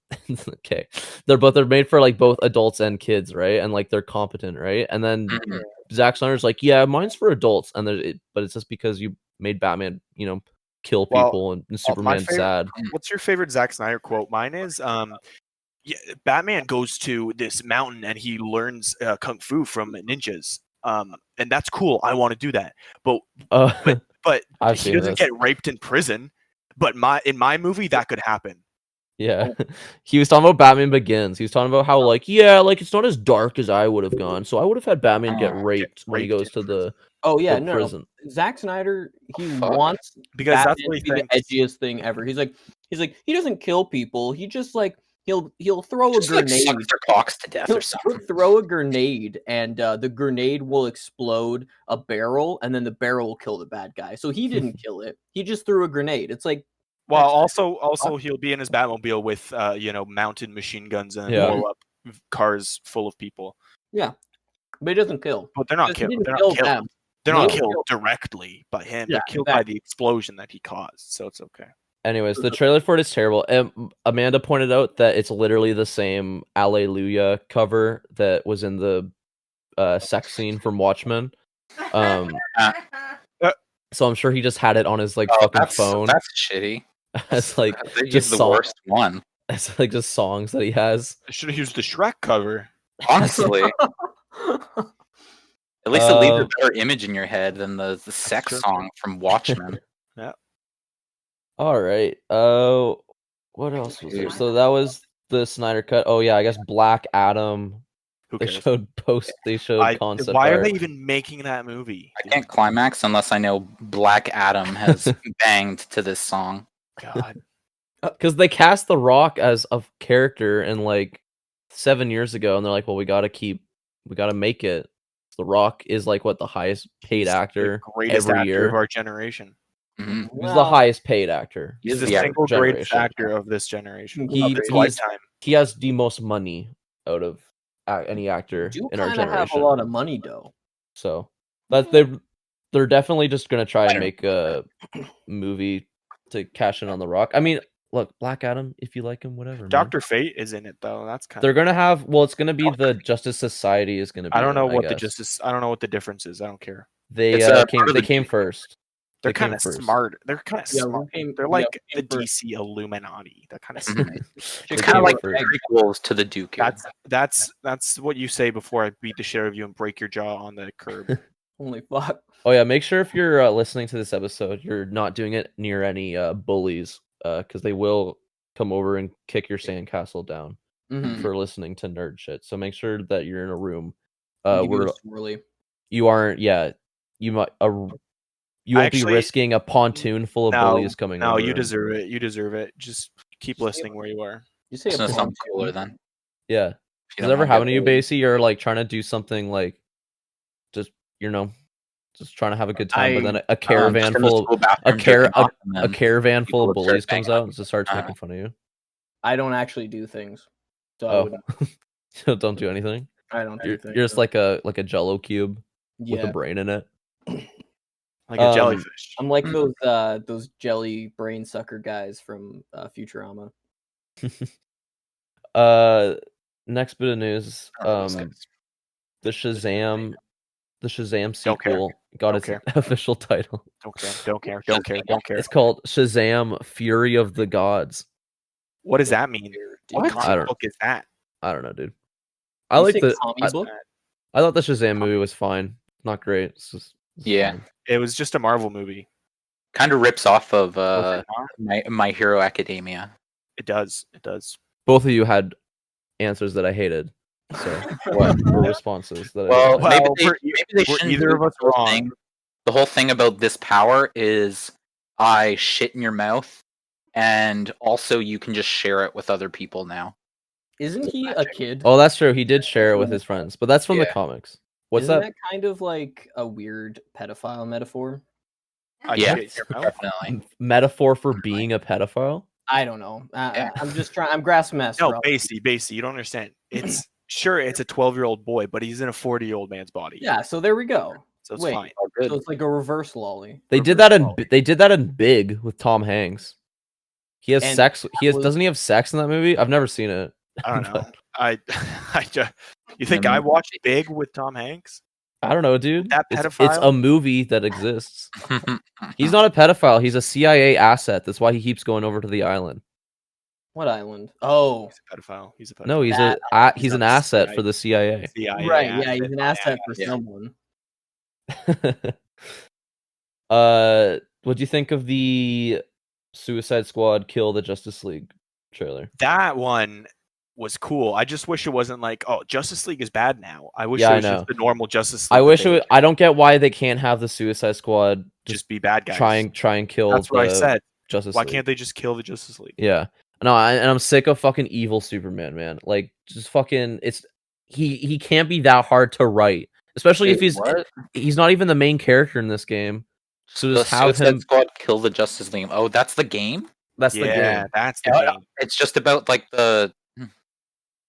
okay, they're made for like both adults and kids, right? And like they're competent, right? And then Mhm. Zack Snyder's like, yeah, mine's for adults, and but it's just because you made Batman, kill Well, people and my Superman favorite- sad. What's your favorite Zack Snyder quote? Mine is, yeah, Batman goes to this mountain and he learns kung fu from ninjas. And that's cool. I want to do that. But I've he seen doesn't this. get raped in prison. But in my movie, that could happen. Yeah, he was talking about Batman Begins. He was talking about how like it's not as dark as I would have gone. So I would have had Batman get raped when he raped goes in to the Oh yeah, the no. prison. Zack Snyder, he Fuck. wants Because Batman that's what he to be thinks. the edgiest thing ever. He's like he doesn't kill people. He just like he'll throw Just a like grenade. sucks their cocks to death or He'll something. throw a grenade, and the grenade will explode a barrel, and then the barrel will kill the bad guy. So he didn't kill it. He just threw a grenade. It's like Well, that's- also he'll be in his Batmobile with mounted machine guns and Yeah. blow up cars full of people. yeah, but he doesn't kill. But they're not Because he killed. didn't They're kill not killed. them. They're not No. killed directly by him. Yeah, They're killed by the explosion that he caused. So it's okay. Anyways, the trailer for it is terrible. Amanda pointed out that it's literally the same Alleluia cover that was in the sex scene from Watchmen. So I'm sure he just had it on his like fucking phone. That's shitty. It's like They just just the song- worst one. It's like just songs that he has. I should have used the Shrek cover. Honestly, at least it leaves a Um, better image in your head than the sex true. song from Watchmen. All right. What else was there? So that was the Snyder cut. Oh yeah, I guess Black Adam. Who They cares? showed concept Why are art. they even making that movie? I can't climax unless I know Black Adam has banged to this song. God. Because they cast The Rock as a character in like 7 years ago, and they're like, well, we gotta make it. The Rock is like what the highest paid He's actor the greatest every actor year. of our generation. Mhm. He's the highest paid actor. He's He's the the single greatest generation. actor of this generation. He- of this he's- lifetime. He has the most money out of any actor You in our kind of have a generation. lot of money, though. So that they're definitely just gonna try and make a movie to cash in on The Rock. I mean, look, Black Adam, if you like him, whatever. man. Dr. Fate is in it though. That's kind They're of. gonna have. Well, it's gonna be the Justice Society is gonna be. I don't know in it, what the guess. justice. I don't know what the difference is. I don't care. They It's, came. part of They the came G- first. They're They came kind of first. smart. They're kind of Yeah, who smart. came- They're yeah, like who the came first? DC Illuminati. They're kind of Mhm. smart. They It's came kind of like first. prequels to the Duke. That's what you say before I beat the shit out of you and break your jaw on the curb. Holy fuck. Oh yeah, make sure if you're listening to this episode, you're not doing it near any bullies, because they will come over and kick your sandcastle down Mm-hmm. for listening to nerd shit. So make sure that you're in a room Where where swirly. you aren't. Yeah, you might. You won't Actually, be risking a pontoon full of bullies coming No, over. you and- deserve it. You deserve it. Just keep listening where you are. You say It's a something pontoon. cooler then. Yeah. If you Does don't it ever wanna happen get to you, bullied. Basie? You're like trying to do something like, just just trying to have a good time, but then a caravan Just in the full school of bathroom a jerking off, and a then caravan full people of would start bullies comes banging out and just starts Uh-huh. making fun of you. I don't actually do things. So I Oh, wouldn't. don't do anything. I don't do You're things. just like a Jello cube with a yeah. brain in it. Like a Um, jellyfish. I'm like those jelly brain sucker guys from Futurama. Next bit of news. The Shazam Don't care. sequel got Don't its care. official title. Don't care. Don't care. Don't care. Don't care. It's called Shazam: Fury of the Gods. What does that mean? What I comic don't- book is that? I don't know, dude. I like the. comic book. I thought the Shazam movie was fine. Not great. It's Yeah. fine. It was just a Marvel movie. Kind of rips off of Was it not? My Hero Academia. It does. It does. Both of you had answers that I hated. So what were responses that I Well, didn't like? Well, maybe they were shouldn't either do of us the whole wrong? thing. The whole thing about this power is I shit in your mouth, and also you can just share it with other people now. Isn't he a kid? Oh, that's true. He did share it with his friends, but that's from the Yeah. comics. What's Isn't that? kind of like a weird pedophile metaphor? I Yeah. shit in your mouth? Definitely. Metaphor for being a pedophile? I don't know. Yeah. I'm just trying. I'm grasping at No, straws. Basie, you don't understand. It's sure it's a 12-year-old boy, but he's in a 40-year-old man's body. Yeah. So there we go. So it's Wait. fine. All good. So it's like a reverse lolly. They did Reverse that in lolly. Big with Tom Hanks. He has And sex. was- Doesn't he have sex in that movie? I've never seen it. I don't know. You think Yeah, I watched Big with Tom Hanks? I don't know, dude. That It's a pedophile? movie that exists. He's not a pedophile. He's a CIA asset. That's why he keeps going over to the island. What island? Oh, He's a pedophile. He's a pedophile. No, he's He's an not the asset CIA. for the CIA. CIA right. Yeah, asset. he's an asset for Yeah. someone. What do you think of the Suicide Squad Kill the Justice League trailer? That one was cool. I just wish it wasn't like, oh, Justice League is bad now. I wish Yeah, it I was know. just the normal Justice League. I that wish they would I don't get why they can't have the Suicide Squad just be bad guys. try and kill That's what I the said. Justice Why League. can't they just kill the Justice League? Yeah. No, and I'm sick of fucking evil Superman, man. Like, just fucking, he can't be that hard to write, especially if Wait, what? he's not even the main character in this game. So The just have Suicide him. Squad Kill the Justice League. Oh, that's the game. That's the Yeah, game. that's the Yeah, game. It's just about like the.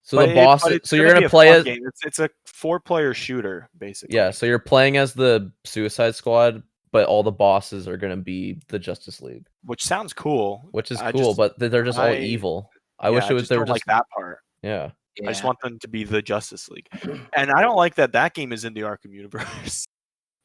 So the boss. So you're gonna be a play fun as game. It's a 4-player shooter basically. yeah. So you're playing as the Suicide Squad, but all the bosses are gonna be the Justice League, Which sounds cool. which is I cool. just- but they're just all I- evil. I wish it was just they were don't just like that part. yeah. I just want them to be the Justice League, and I don't like that game is in the Arkham universe.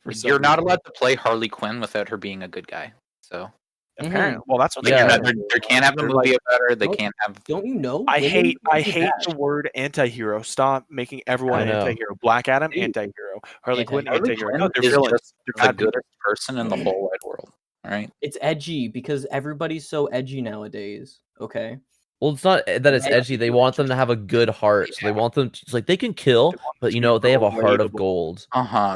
For some You're not reason. allowed to play Harley Quinn without her being a good guy. So Apparently, well, that's what like, they Yeah. you're not, they can't have a They're movie like- about her. They Don't- can't have. Don't you know? I Women hate can do the that. word anti-hero. Stop making everyone I an know. anti-hero. Black Adam, Dude. anti-hero. Harley Quinn, Harley anti-hero. Quinn No, they're is villains. just They're the bad people. goodest person in the whole wide world. All right. It's edgy because everybody's so edgy nowadays. Okay. Well, it's not that it's Yeah. edgy. They want them to have a good heart. So they want them to, it's like they can kill, They want but them you to know be they have a heart of relatable. gold.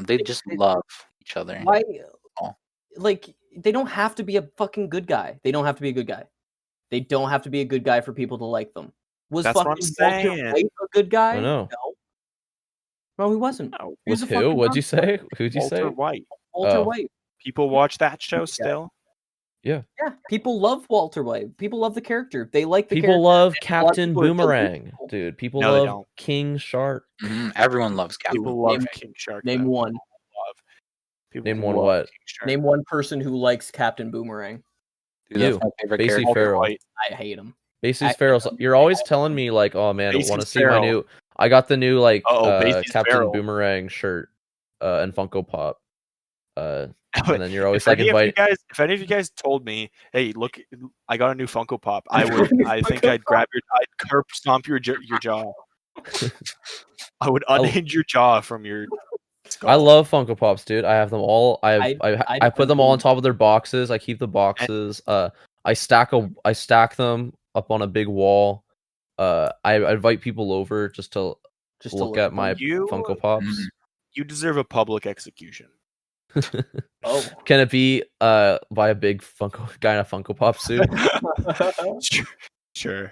They just love each other. Why? Oh. Like they don't have to be a fucking good guy. They don't have to be a good guy. They don't have to be a good guy for people to like them. Was That's what I'm fucking Walter saying. White a good guy? I know. No, he wasn't. No, He Was a who? fucking What'd you monster. say? Who'd you Walter say? White. Walter Oh. White. People watch that show still. Yeah, people love Walter White. People love the character. They like the People character. love lot of Captain people are Boomerang, delusional. dude. People No, they love don't. King Shark. Everyone loves Captain. People love Name- King Shark. Name though. one. People Name who one love what? King Shark. Name one person who likes Captain Boomerang. Dude, that's You. my favorite Basically character. Walter Farrell. White. I hate him. Basie's Farrell. You're always telling me like, oh man, I want to Basie's see my Farrell. new. I got the new like Basie's Captain Farrell. Boomerang shirt and Funko Pop. And then you're always If like any of you invite. guys, if any of you guys told me, "Hey, look, I got a new Funko Pop," I think I'd grab I'd curb stomp your jaw. I would unhinge your jaw from your. Skull. I love Funko Pops, dude. I have them all. I'd I put them all on fucking- top of their boxes. I keep the boxes. I stack them up on a big wall. I invite people over just to Just look to at my You- Funko Pops. You deserve a public execution. Oh. Can it be by a big Funko guy in a Funko Pop suit? Sure.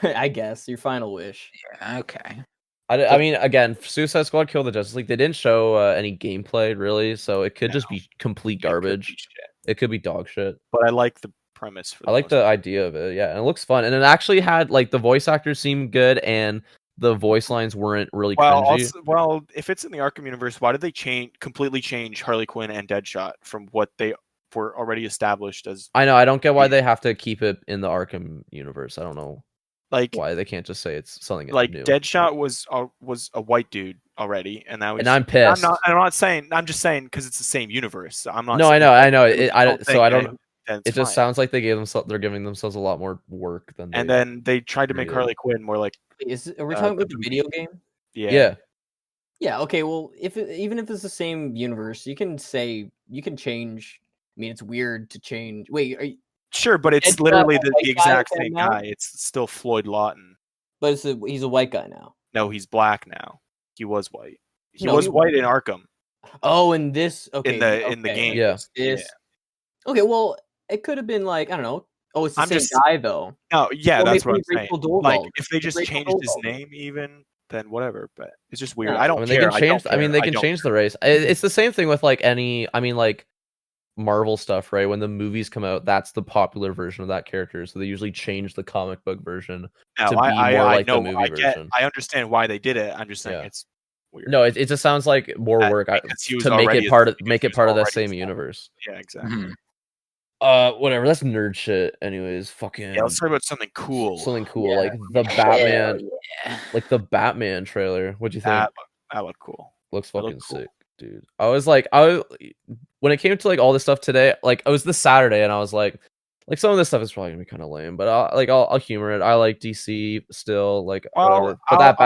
I guess your final wish. Yeah, okay. I mean, again, Suicide Squad Kill the Justice League. They didn't show any gameplay really, so it could just be complete It could be garbage. shit. It could be dog shit. But I like the premise. For I like most the idea of it, yeah, and it looks fun. And it actually had like the voice actors seemed good, and the voice lines weren't really cringy. Well, if it's in the Arkham universe, why did they completely change Harley Quinn and Deadshot from what they were already established as? I know. I don't get why they have to keep it in the Arkham universe. I don't know Like, why they can't just say it's something new. Deadshot was a white dude already, and now he's. And I'm pissed. I'm not saying. I'm just saying because it's the same universe. I'm not. No, I saying know. that I know. if you don't think So I don't. anything, then It it's just fine. sounds like they're giving themselves a lot more work than. And they, then they tried to make really- Harley Quinn more like. Are we talking about the video game? yeah. Yeah. Okay. Well, even if it's the same universe, you can change. I mean, it's weird to change. Wait, Sure, but it's Deadshot, literally a the white guy exact with him same now? guy. It's still Floyd Lawton. but he's a white guy now. No, he's black now. He was white. He No, was he white in Arkham. Oh, in this. Okay. In the okay. game. Yeah. This. Okay. Well, it could have been like I don't know. Oh, it's the I'm same just- guy though. No, yeah, Well, that's what I'm maybe saying. Rachel Like, Dolezal. if they just Rachel changed his Dolezal. name, even then whatever. But it's just weird. Yeah. I I don't mean, care. they can change. I don't I mean, they care. can I don't change the race. It's the same thing with like any. I mean, like Marvel stuff, right? When the movies come out, that's the popular version of that character. So they usually change the comic book version No, to be more like the movie version. I understand why they did it. I'm just saying Yeah. it's weird. No, it just sounds like more work because he was to make already it part of because make he it was part of that already same a- universe. Yeah, exactly. Mhm. Whatever. That's nerd shit. Anyways, fucking Yeah, let's talk about something cool. something cool, Yeah. like the Batman, Yeah. like the Batman trailer. What'd you think? That looked cool. Looks that fucking looked cool. sick, dude. I was when it came to like all this stuff today, like it was this Saturday, and I was like some of this stuff is probably gonna be kind of lame, but I'll humor it. I like DC still, like whatever. But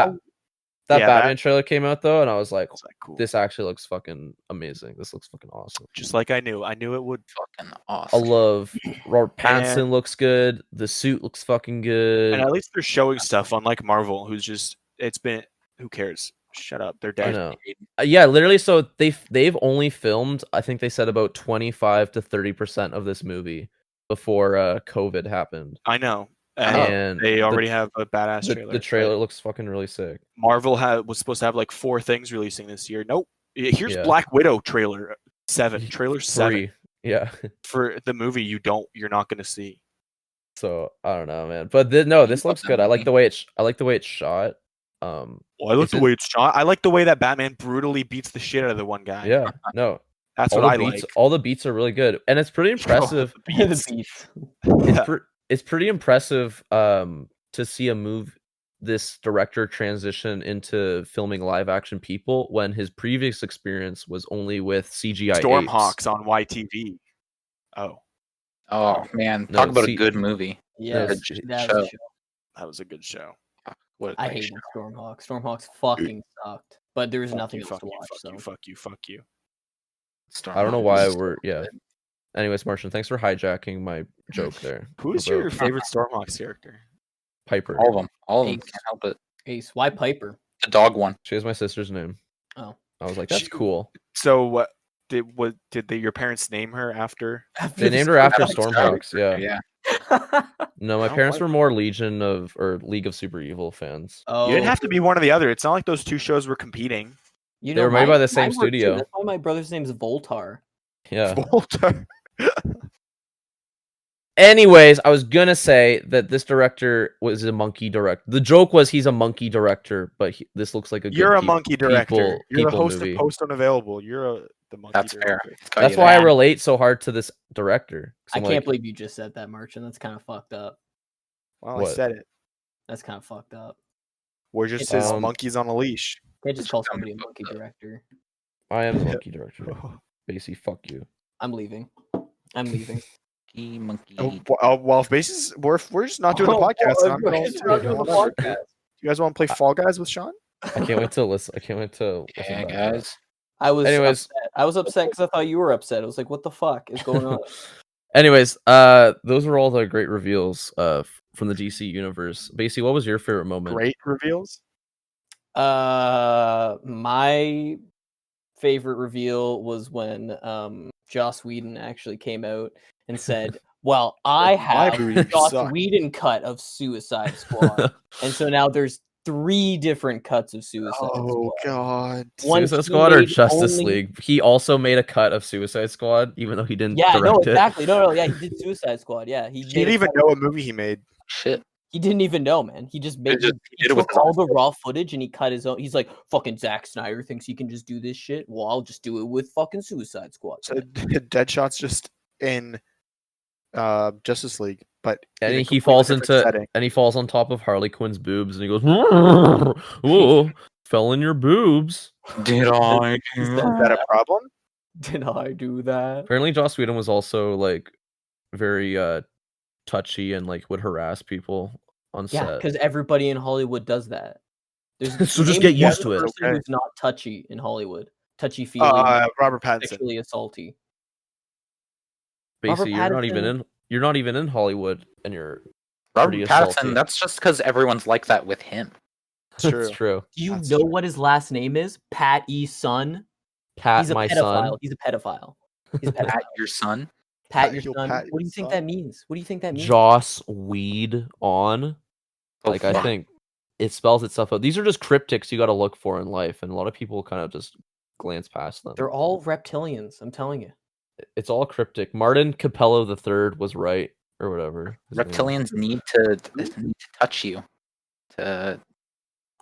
that Batman trailer came out though, and I was like, It's like cool. this actually looks fucking amazing. This looks fucking awesome. Just like I knew it would. Fucking I awesome. love Robert Pattinson And- looks good. The suit looks fucking good. And at least they're showing stuff, unlike Marvel, who's just who cares? Shut up, they're I dead. know. Yeah, literally. So they've only filmed, I think they said about 25 to 30% of this movie before COVID happened. I know. And they already have a badass trailer. The trailer looks fucking really sick. Marvel was supposed to have like 4 things releasing this year. Nope. Here's Yeah. Black Widow trailer 7. Trailer 7 Free. Yeah. for the movie you're not going to see. So I don't know, man. But this looks good. I like the way it's shot. Well, I like the way it's shot. I like the way that Batman brutally beats the shit out of the one guy. Yeah. No. That's all what the I beats, like. all the beats are really good, and it's pretty impressive. The beats. It's pretty impressive to see this director transition into filming live action people when his previous experience was only with CGI Stormhawks on YTV. Oh man, No, talk about see- a good movie. Yeah, Good that show. was a show. That was a good show. What a I great hated show. Stormhawks. Stormhawks fucking sucked. But there was Fuck nothing you, else fuck to you, watch. fuck So you, fuck you. I don't know Stormhawks why is so we're good. Anyways, Martian, thanks for hijacking my joke there. Who is about your favorite Stormhawks character? Piper? All of them. All of them. Ace. Can't help it. Ace, why Piper? The dog one. She has my sister's name. Oh. I was like, that's She- cool. So what did your parents name her after? They named her after Stormhawks. Stormhawks. Yeah. Yeah. No, my Oh, parents what? were more League of Super Evil fans. Oh, You didn't have to be one or the other. It's not like those two shows were competing. You They were made by the same mine were too. studio. That's why my brother's name's Voltar. Yeah. Volta. Anyways, I was gonna say that this director was a monkey director. The joke was he's a monkey director, but this looks like a good You're a monkey director. You're the people host movie. of Post Unavailable. You're the monkey That's fair. director. It's got That's you why I there. relate so hard to this director. 'Cause I I'm can't like, believe you just said that, Merchant. That's kind of fucked up. Well, I What? said it. That's kind of fucked up. We're just his Um, monkeys on a leash. Can't just call Dumb somebody a fucked monkey up. director. I am the monkey director. Basie, fuck you. I'm leaving. I'm leaving. Monkey. Well, if bases, we're just not doing the podcast. then I'm going We're to. not doing the Whatever. podcast. You guys want to play Fall Guys with Sean? I can't wait to listen. I can't wait to listen Yeah, back to that. guys. I was Anyways. upset. I was upset because I thought you were upset. I was like, what the fuck is going on? Anyways, those were all the great reveals from the DC universe. Basie, what was your favorite moment? Great reveals. My favorite reveal was when Joss Whedon actually came out and said, "Well, I have movie Joss sucked." Whedon cut of Suicide Squad," and so now there's 3 different cuts of Suicide Oh Squad. God. One Suicide he Squad or made Justice only- League? He also made a cut of Suicide Squad, even though he didn't Yeah, direct no, it. exactly. No, yeah, he did Suicide Squad. Yeah, He made didn't a even cut know what movie he made. Shit. He didn't even know, man. He just made he he did it with took all the raw footage and he cut his own. He's like, fucking Zack Snyder thinks he can just do this shit. Well, I'll just do it with fucking Suicide Squad. So Deadshot's just in Justice League, but And in a he completely falls different into setting. and he falls on top of Harley Quinn's boobs and he goes, "Whoa, fell in your boobs." Did I? Is that a problem? Did I do that? Apparently, Joss Whedon was also like very touchy and like would harass people on Yeah, set. because everybody in Hollywood does that. There's So just name get used one to it. person Okay. who's not touchy in Hollywood. Touchy feely, Robert Pattinson. sexually assaulty. Basie, Robert you're not even in Hollywood, and you're Robert pretty Pattinson. assaulty. That's just because everyone's like that with him. It's true. That's true. Do you That's know true. what his last name is? Pat E. Son. Pat, He's a my pedophile. son, He's a pedophile. He's a pedophile. Pat, your son. Pat your He'll son. pat What do your you think son. that means? What do you think that means? Joss Weed on. Oh, Like I fuck. think it spells itself out. These are just cryptics you got to look for in life, and a lot of people kind of just glance past them. They're all reptilians. I'm telling you. It's all cryptic. Martin Capello III was right, or whatever. his name is. Reptilians need to touch you. To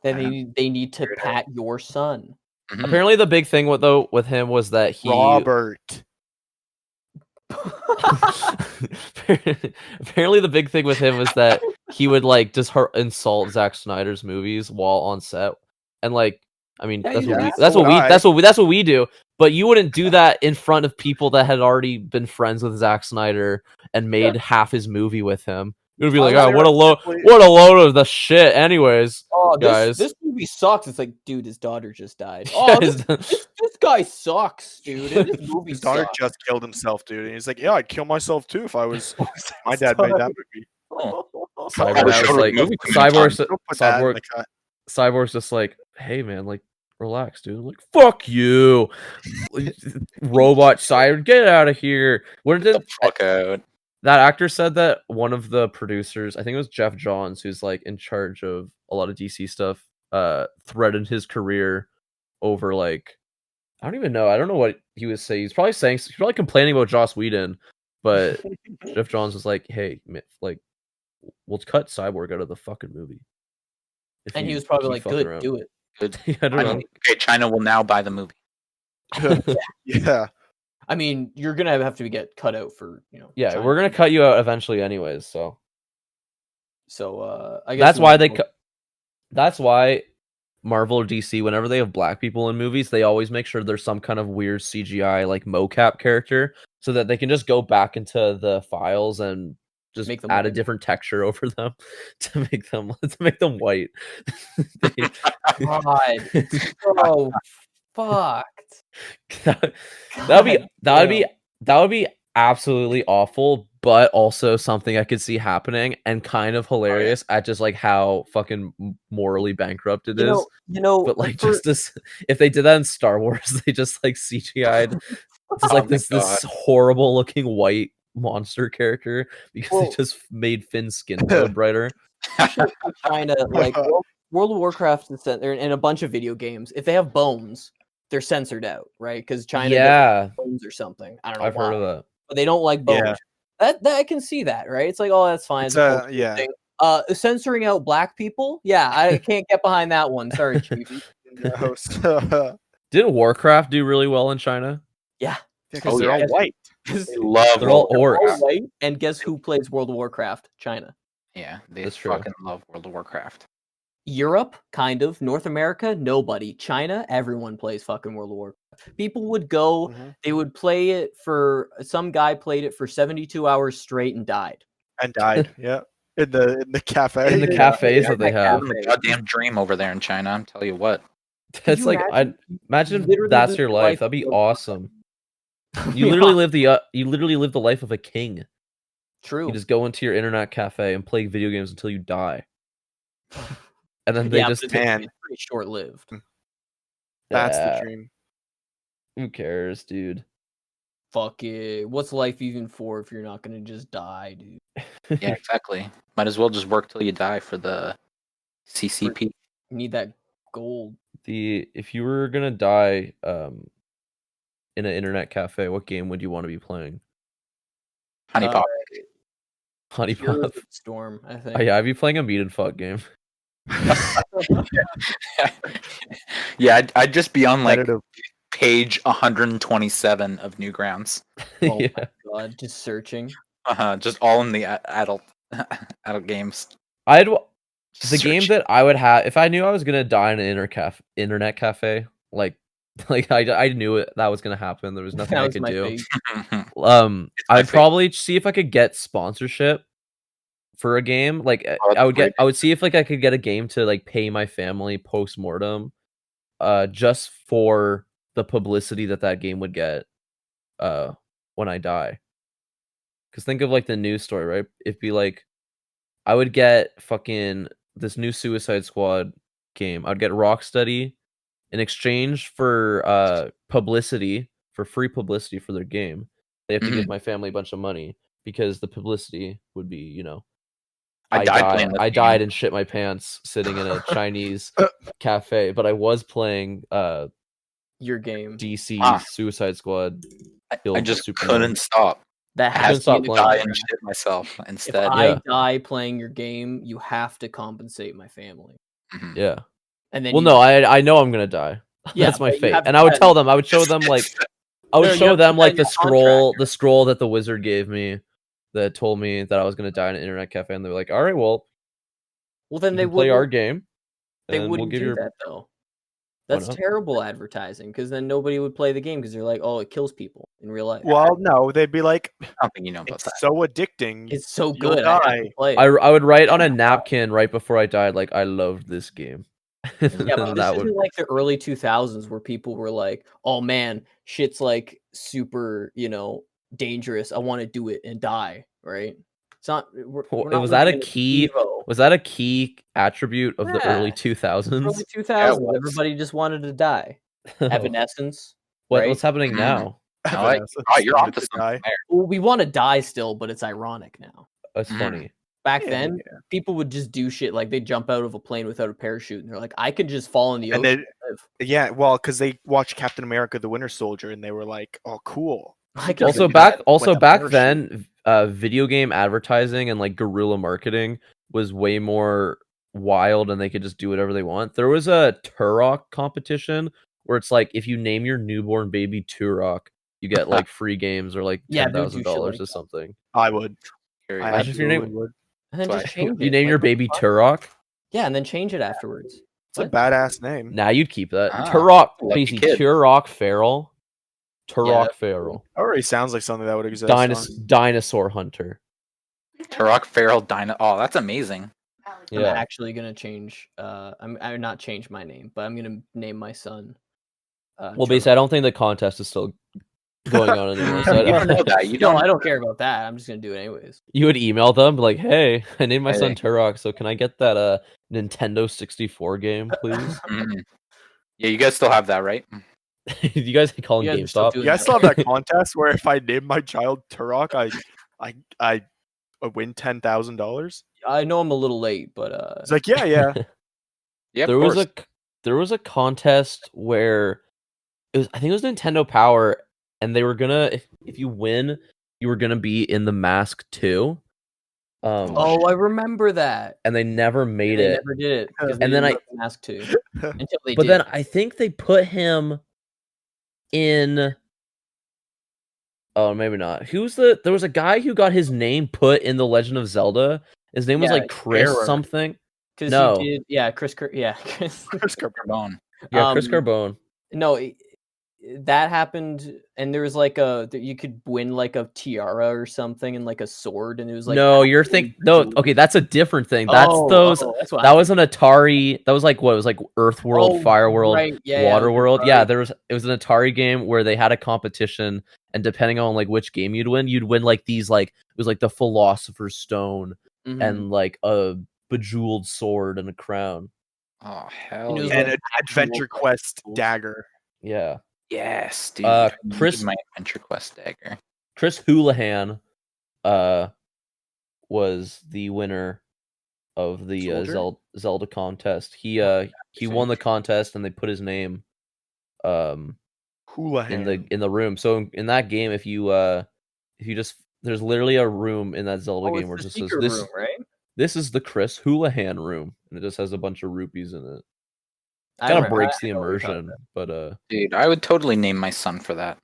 Then they need to Figure it out. pat your son. Mhm. Apparently, the big thing with him was that he Robert. apparently the big thing with him was that he would like just insult Zack Snyder's movies while on set, and like I mean Yeah, that's you what we do. that's So what we would I. that's what we do. But you wouldn't do that in front of people that had already been friends with Zack Snyder and made half his movie with him. It would be like, Tyler oh, what a simply- load of the shit. Anyways, Oh, guys, this movie sucks. It's like, dude, his daughter just died. Oh, Guys, this guy sucks, dude. And this movie His daughter sucks. just killed himself, dude. And he's like, yeah, I'd kill myself too if I was. My dad made that movie. Cyborg I was just showed like a movie Cyborg's Don't put that in the cut. Cyborg's just like, hey man, like relax, dude. I'm like, fuck you, robot Cyborg, get out of here. What the did fuck out. that actor said that one of the producers, I think it was Jeff Johns, who's like in charge of a lot of DC stuff, threatened his career over like I don't even know. I don't know what he was saying. He's probably complaining about Joss Whedon, but Jeff Johns was like, hey, like we'll cut Cyborg out of the fucking movie. If And he you was probably keep like, fucking good, around." do it. Good. I don't know. Okay, China will now buy the movie. Yeah. I mean, you're gonna have to get cut out for Yeah, China. we're gonna cut you out eventually, anyways. So So I guess that's we why might they. as well- That's why Marvel or DC, whenever they have black people in movies, they always make sure there's some kind of weird CGI like mocap character, so that they can just go back into the files and just Make them add a white. different texture over them to make them white. They- God, it's so fucked. that would be absolutely awful, but also something I could see happening and kind of hilarious at just like how fucking morally bankrupt it is. You know, But like for- just this, if they did that in Star Wars, they just like CGI'd just Oh like my this God. horrible looking white monster character because Well- they just made Finn's skin tone brighter. China, like World of Warcraft and a bunch of video games, if they have bones, they're censored out, right? Because China doesn't Yeah, have bones or something. I don't know I've why, heard of that. but they don't like bones. Yeah. That I can see that, right? It's like, oh, that's fine. It's It's a cultural yeah. thing. Censoring out black people, yeah, I can't get behind that one. Sorry, Chief. No, so- Didn't Warcraft do really well in China? Yeah, because Oh, they're yeah. all white. because They love They're all World of orcs. Warcraft. white. And guess who plays World of Warcraft? China. Yeah, they That's true. fucking love World of Warcraft. Europe, kind of. North America, nobody. China, everyone plays fucking World of Warcraft. People would go, Mhm. they would play it for some guy played it for 72 hours straight and died. And died. Yeah. In the cafe. In the Yeah, cafes yeah, that they that have. cafe. Goddamn dream over there in China. I'm telling you what. That's you like imagine? imagine Literally that's live your your life. life That'd be of- awesome. You literally live the life of a king. True. You just go into your internet cafe and play video games until you die. And then they Yeah, just but Man. it's pretty short lived. That's Yeah, the dream. who cares, dude? Fuck it. What's life even for if you're not gonna just die, dude? Yeah, exactly. Might as well just work till you die for the CCP. You need that gold. If you were gonna die in an internet cafe, what game would you want to be playing? Honey Pop. Honey Heroes Pop. of the Storm, I think. Oh, yeah, I'd be playing a meat and fuck game. Yeah, I'd just be on like Competitive. page 127 of Newgrounds. Oh Yeah. my god, just searching. Just all in the adult games. The game that I would have if I knew I was gonna die in an internet cafe, like I knew that was gonna happen. There was nothing That I was could my do. fate. my I'd fate. probably see if I could get sponsorship for a game. Like Oh, I would see if like I could get a game to like pay my family post mortem, just for the publicity that game would get, when I die. Because think of like the news story, right? It'd be like, I would get fucking this new Suicide Squad game. I'd get Rocksteady in exchange for publicity, for free publicity for their game. They have to give my family a bunch of money because the publicity would be, you know, I died and shit my pants sitting in a Chinese cafe, but I was playing Your game. DC Ah. Suicide Squad. killed I just Superman. couldn't stop. That I couldn't has to stop be the playing. die contract. and shit myself If instead. I Yeah. die playing your game, you have to compensate my family. Mhm. Yeah. And then Well, you, no, I know I'm gonna die. Yeah, That's my but you fate. have to And I would put tell that- them. I would show them like. I would No, you show have to them put like that in the your contract. scroll that the wizard gave me, that told me that I was gonna die in an internet cafe, and they're like, "All right, well, well, then you they can play wouldn't. our game, They and we'll wouldn't give do you." that though. Why That's not? terrible advertising because then nobody would play the game because they're like, oh, it kills people in real life. Well, no, they'd be like, I don't think you know about it's that. so addicting. It's so You'll good. I have to die. play it. I would write on a napkin right before I died, like, I loved this game. And Yeah, but then this that would. isn't like the early 2000s where people were like, "Oh man, shit's like super, dangerous. I want to do it and die." Right? It's not. We're not Was that a living in key? Evo. Was that a key attribute of the Yeah. early 2000s? Early 2000s. was. Everybody just wanted to die. Evanescence. Right? What's happening Mhm. now? No, I- Evanescence oh, you're wanted onto to something die. there. Well, we want to die still, but it's ironic now. That's Mhm. funny. Back Yeah, then, people would just do shit like they'd jump out of a plane without a parachute, and they're like, "I could just fall in the And ocean they- and live." Yeah, well, because they watched Captain America: The Winter Soldier, and they were like, "Oh, cool." I could Also do back that. also with a back parachute. then, video game advertising and like guerrilla marketing was way more wild, and they could just do whatever they want. There was a Turok competition where it's like, if you name your newborn baby Turok, you get like free games or like Yeah, they would do shit $10,000 like or something. I would. Curious. I Imagine if your name- absolutely would. And then That's just why change it. You name like, your what the baby fuck? Turok? Yeah, and then change it afterwards. It's a What? badass name. Nah, you'd keep that. Ah, Turok, lucky Casey, kid. Turok Feral. Turok that's Feral. Already sounds like something that would exist. Dinosaur Hunter. Turok Feral Dino. Oh, that's amazing. I'm Yeah. actually gonna change. I'm not change my name, but I'm gonna name my son. Well, basically, I don't think the contest is still going on anymore. So You don't know that. You don't. No, I don't care about that. I'm just gonna do it anyways. you would email them like, "Hey, I named my son Hey. Turok, so can I get that Nintendo 64 game, please?" Mhm. Yeah, you guys still have that, right? You guys call him You guys are still GameStop? doing You guys still have that contest where if I name my child Turok, I win $10,000. I know I'm a little late, but It's like, yeah. Yeah, there was a contest where I think it was Nintendo Power, and they were gonna, if you win, you were gonna be in the Mask 2. I remember that. And they never made They it. never did it because And then Mask 2 until they But did. then I think they put him in. Oh, maybe not. There was a guy who got his name put in The Legend of Zelda. His name was Yeah, like Chris Error. something. because no. he did. Yeah, Chris. Chris. Chris Carbone. Yeah, Chris Um, Carbone. No, that happened, and there was like you could win like a tiara or something and like a sword, and it was like No, you're thinking. No, okay, that's a different thing. That's those. That's what That I'm was an Atari. That was like what? It was like Earthworld, Fireworld, right, yeah, Waterworld. Atari. Yeah, it was an Atari game where they had a competition, and depending on like which game you'd win like these like it was like the Philosopher's Stone Mhm. and like a bejeweled sword and a crown. Oh And hell it was yeah! And like an Adventure Quest dagger. Yeah. Yes, dude. Chris- my Adventure Quest dagger. Chris Houlihan was the winner of the Soldier? Zelda contest. He won the think. contest, and they put his name Houlihan. in the room. So in that game, if you just there's literally a room in that Zelda game where it it's just the says secret this room, right? this is the Chris Houlihan room, and it just has a bunch of rupees in it. I Kind of remember- breaks I the know what you're talking immersion, but Dude, I would totally name my son for that.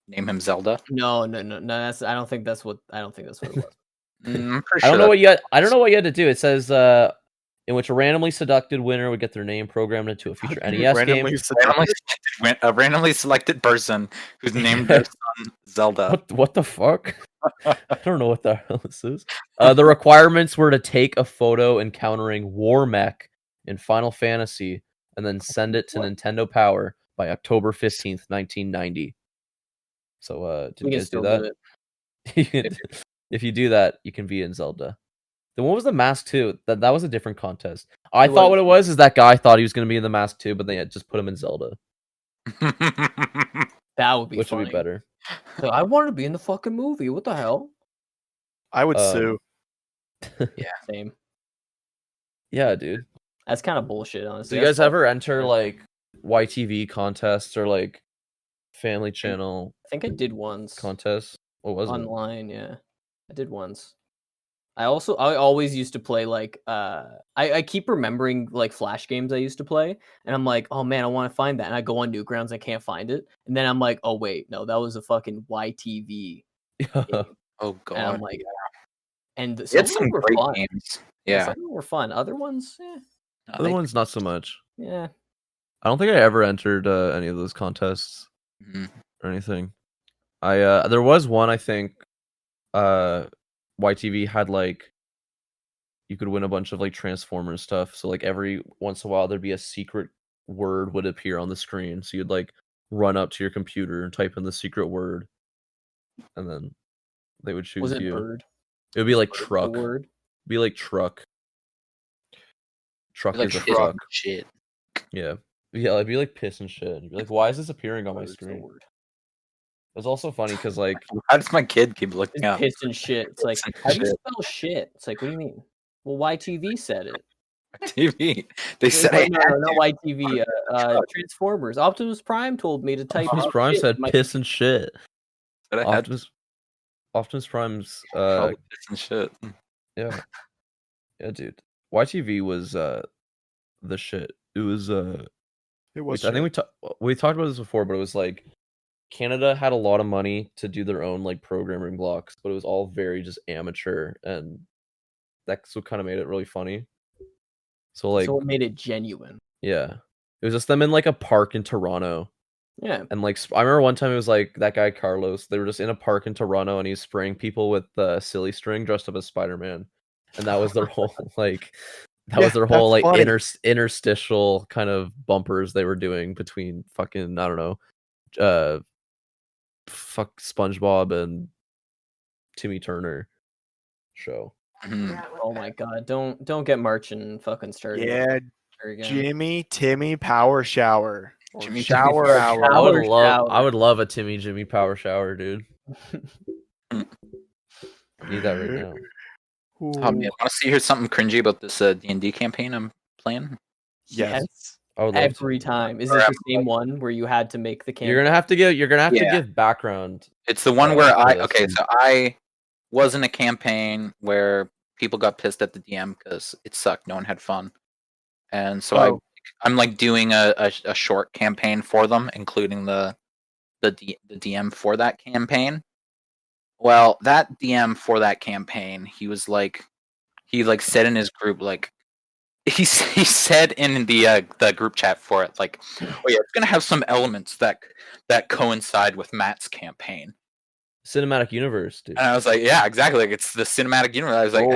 Name him Zelda. No. That's. I don't think that's what it was. I'm pretty I sure don't know what that's- I don't know what you had to do. It says in which a randomly selected winner would get their name programmed into a future NES game. a randomly selected person who's named their son Zelda. What the fuck? I don't know what the hell this is. The requirements were to take a photo encountering War Mech in Final Fantasy and then send it to Nintendo Power by October 15th, 1990. So did We you can guys do still that? do it. You can- if you do that, you can be in Zelda. Then what was the Mask 2? That was a different contest. I It thought was. what it was is that guy thought he was going to be in the Mask 2, but they had just put him in Zelda, That would be which funny. would be better. So I wanted to be in the fucking movie. What the hell? I would sue. Same. Yeah, dude. That's kind of bullshit, Do honestly. you guys That's ever enter like YTV contests or like Family Channel I think I did once contest. What was it? online. Yeah, I did once. I always used to play like I keep remembering like Flash games I used to play, and I'm like, oh man, I want to find that, and I go on Newgrounds, I can't find it, and then I'm like, oh wait, no, that was a fucking YTV game, Oh and I'm god. like, and They some had of some them were great fun. games. Yeah, Yeah. some of them were fun. Other ones, No, Other they- ones not so much. yeah. I don't think I ever entered any of those contests Mhm. or anything. I there was one, I think YTV had like you could win a bunch of like Transformers stuff. So like every once in a while there'd be a secret word would appear on the screen. So you'd like run up to your computer and type in the secret word, and then they would choose Was it you. bird? It would be like Bird the truck. word? Be like truck. Truck like is a shit. fuck. Shit. Yeah. Yeah, it'd be like piss and shit. You'd be like, why is this appearing on my Bird's the screen? word. It was also funny because like How does my kid keep looking It's up? piss and shit. It's like, Piss and how do you shit. spell shit? It's like, what do you mean? Well, YTV said it. TV. They said Wait, I no, had no, not to. YTV. Transformers. Optimus Prime told me to type Optimus in Prime shit said in my piss and shit. Said I had Optimus Prime's all the piss and shit. yeah. Yeah, dude. YTV was the shit. It was It was. I think we talked about this before, but it was like Canada had a lot of money to do their own like programming blocks, but it was all very just amateur, and that's what kind of made it really funny. So like so it made it genuine. yeah. It was just them in like a park in Toronto. Yeah. And like I remember one time it was like that guy Carlos. They were just in a park in Toronto, and he's spraying people with silly string dressed up as Spider-Man, and that was their whole like was their whole like funny. interstitial kind of bumpers they were doing between fucking I don't know, fuck SpongeBob and Timmy Turner show. Mhm. Oh my god! Don't get Marchin fucking started. Yeah, Again. Jimmy Timmy Power Shower. Or Jimmy shower Timmy hour. I would Power love shower. love a Timmy Jimmy power shower, dude. Need that right now. Oh man, want to hear something cringy about this D&D campaign I'm playing? Yes. I would love to. Every time. Is it the same one where you had to make the campaign? You're gonna have to Yeah. give background. It's the one where for this. okay, so I was in a campaign where people got pissed at the DM because it sucked. No one had fun, and so I'm like doing a short campaign for them, including the DM for that campaign. Well, that DM for that campaign, he said in his group like he said in the group chat for it like, oh yeah, it's gonna have some elements that coincide with Matt's campaign. Cinematic Universe, dude. And I was like, yeah, exactly. Like it's the cinematic universe. I was like,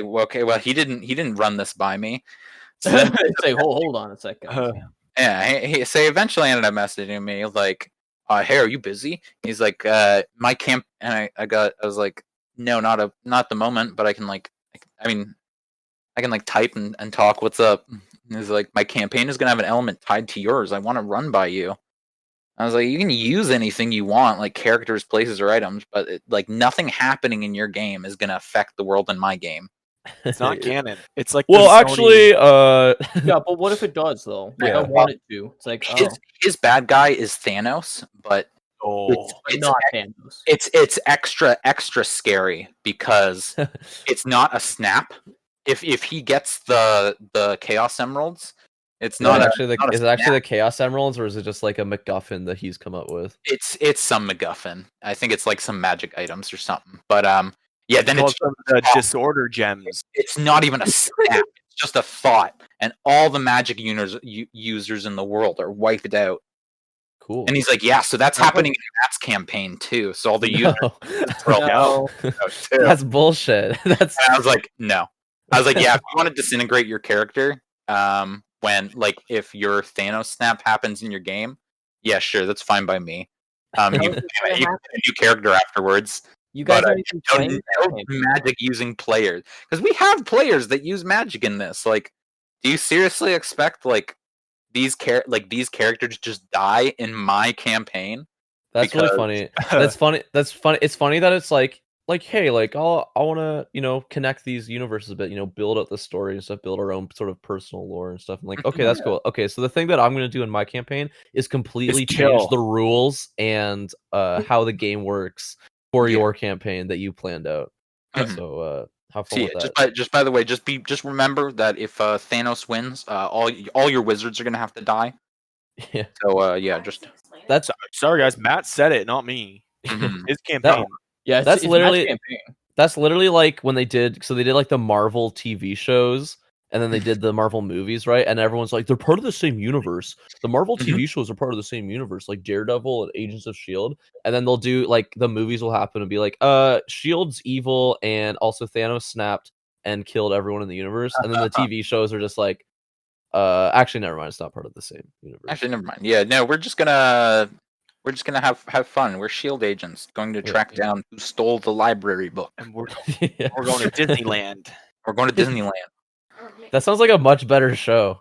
well, okay, well, he didn't run this by me. So then, Say, hold on a second. yeah, he eventually ended up messaging me like, hey, are you busy? He's like, my camp, and I was like, no, not the moment, but I can I can like type and talk. What's up? And he's like, my campaign is gonna have an element tied to yours. I want to run by you. I was like, you can use anything you want, like characters, places, or items, but like nothing happening in your game is gonna affect the world in my game. It's not canon. It's like Well, the Sony- actually, Yeah, but what if it does though? Like Yeah. I want it to. It's like His bad guy is Thanos, but Oh, but not Thanos. it's extra scary because it's not a snap. If he gets the Chaos Emeralds, it's not actually not a is it actually snap. the Chaos Emeralds, or is it just like a MacGuffin that he's come up with? It's some MacGuffin. I think it's like some magic items or something. But yeah, then calls it's them the disorder gems. it's not even a snap. It's just a thought, and all the magic users in the world are wiped out. Cool. And he's like, yeah, so that's happening in Matt's campaign too. So all the users throw No. out too. That's bullshit. That's And I was like, no. I was like, yeah, if you want to disintegrate your character, when like if your Thanos snap happens in your game, yeah, sure, that's fine by me. You get a new character afterwards. You guys But aren't even playing that campaign. magic using players, because we have players that use magic in this. Like, do you seriously expect like these characters just die in my campaign? really funny. That's funny. It's funny that it's like like, hey, like I want to, connect these universes a bit, build out the story and stuff, build our own sort of personal lore and stuff. I'm like, okay, that's cool. Okay, so the thing that I'm going to do in my campaign is completely change kill. the rules and how the game works for your campaign that you planned out. So have fun with that. Just by the way, just remember that if Thanos wins, all your wizards are gonna have to die. Yeah. So That's Sorry, guys. Matt said it, not me. Mhm. His campaign. Yeah, That's it's literally- Matt's campaign. That's literally like when they did like the Marvel TV shows and then they did the Marvel movies, right? And everyone's like, they're part of the same universe. The Marvel TV shows are part of the same universe, like Daredevil and Agents of S.H.I.E.L.D. And then they'll do like the movies will happen and be like, S.H.I.E.L.D's evil and also Thanos snapped and killed everyone in the universe. And then the TV shows are just like, actually, never mind. It's not part of the same universe. Actually, never mind. Yeah, no, we're just gonna have fun. We're S.H.I.E.L.D. agents going to track down who stole the library book. And we're going to Disneyland. We're going to Disneyland. That sounds like a much better show.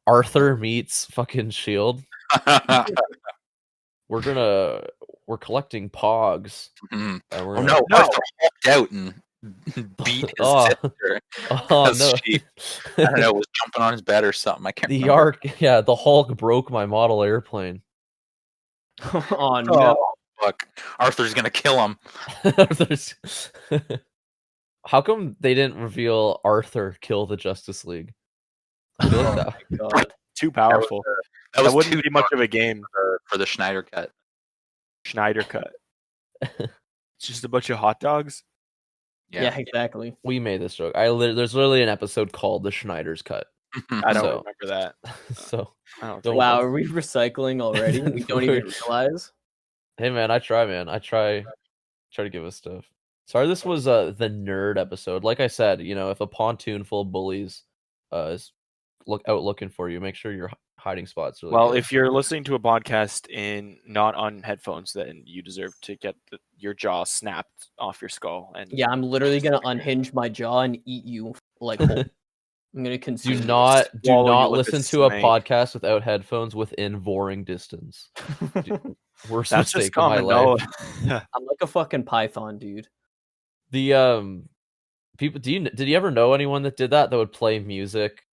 Arthur meets fucking S.H.I.E.L.D. We're collecting pogs. Mhm. And we're Oh gonna- no! Arthur walked out and beat his sister. Oh Because no! she, I don't know, was jumping on his bed or something. I can't The remember. the Hulk broke my model airplane. Oh no! Oh, fuck. Arthur's gonna kill him. How come they didn't reveal Arthur kill the Justice League? I feel like that. God. Too powerful. That That was wouldn't too be much dark of a game. for the Schneider cut. Schneider cut. It's just a bunch of hot dogs. Yeah, exactly. We made this joke. There's literally an episode called "The Schneider's Cut." I don't So- remember that. So, I don't Don't think Wow, that's- are we recycling already? We don't even realize. hey man, I try, try to give us stuff. Sorry, this was the nerd episode. Like I said, if a pontoon full of bullies is looking for you, make sure your hiding spots really Well, good. if you're listening to a podcast not on headphones, then you deserve to get your jaw snapped off your skull. And Yeah, I'm literally gonna unhinge my jaw and eat you like whole. I'm gonna consume. do you. not swallow you like a listen to a snake. podcast without headphones within voring distance. Worst that's mistake just of my common life. knowledge. I'm like a fucking python, dude. The people, did you ever know anyone that did that would play music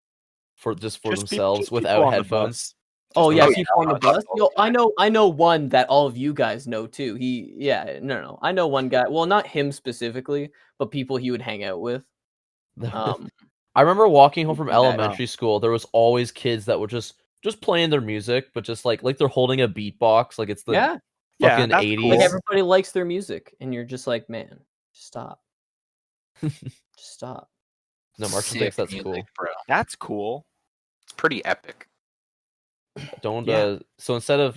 for themselves just people without on the headphones? bus. Oh Just yeah, those- people on the bus. Yo, I know one that all of you guys know too. No. I know one guy. Well, not him specifically, but people he would hang out with. I remember walking home from that- elementary school. There was always kids that were just playing their music, but just like they're holding a beatbox, like it's the Yeah, Yeah, fucking that's 80s. cool. like everybody likes their music, and you're just like, man, stop, just stop. No, Marshall Sick thinks that's music, cool. bro. That's cool. It's pretty epic. Don't Yeah. so instead of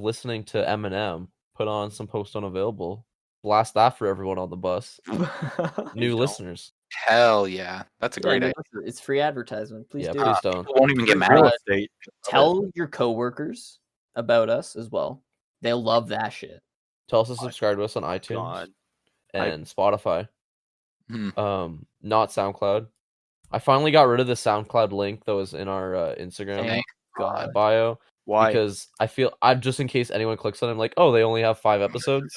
listening to Eminem, put on some Post Unavailable. Blast that for everyone on the bus. New don't. listeners. Hell yeah, that's a great idea. It's free advertisement. Please Yeah, do. please don't. People won't even get mad. Real at it. estate. Tell your coworkers about us as well. They'll love that shit. Tell us to subscribe to us on iTunes God. and Spotify. Hmm. Not SoundCloud. I finally got rid of the SoundCloud link that was in our Instagram Thank God. bio Why? because I feel just in case anyone clicks on it, I'm like, oh, they only have 5 episodes.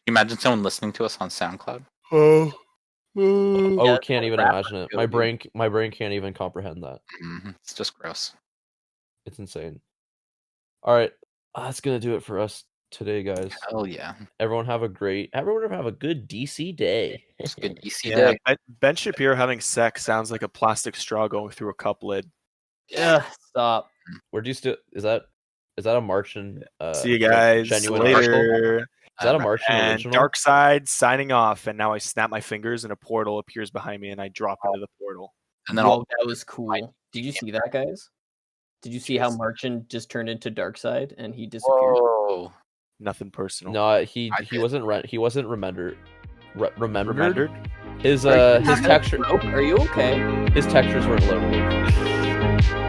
Can you imagine someone listening to us on SoundCloud? Oh, Yeah, can't even rapper imagine it. go, dude. My brain can't even comprehend that. It's just gross. It's insane. All right, that's gonna do it for us today, guys. Hell yeah. Everyone have a good DC day. It's a good DC Yeah, day. Ben Shapiro having sex sounds like a plastic straw going through a cup lid. Yeah, stop. Where do you still? Is that a Martian? See you guys genuine later. Is that a Martian And original? Dark Side signing off. And now I snap my fingers and a portal appears behind me and I drop into the portal. And then Whoa, that was cool. Did you see that, guys? Did you see how Martian just turned into Darkseid and he disappeared? whoa. Nothing personal. No, he did. wasn't remembered. Remembered? Remembered? His Are you texture Are you okay? his textures weren't loaded.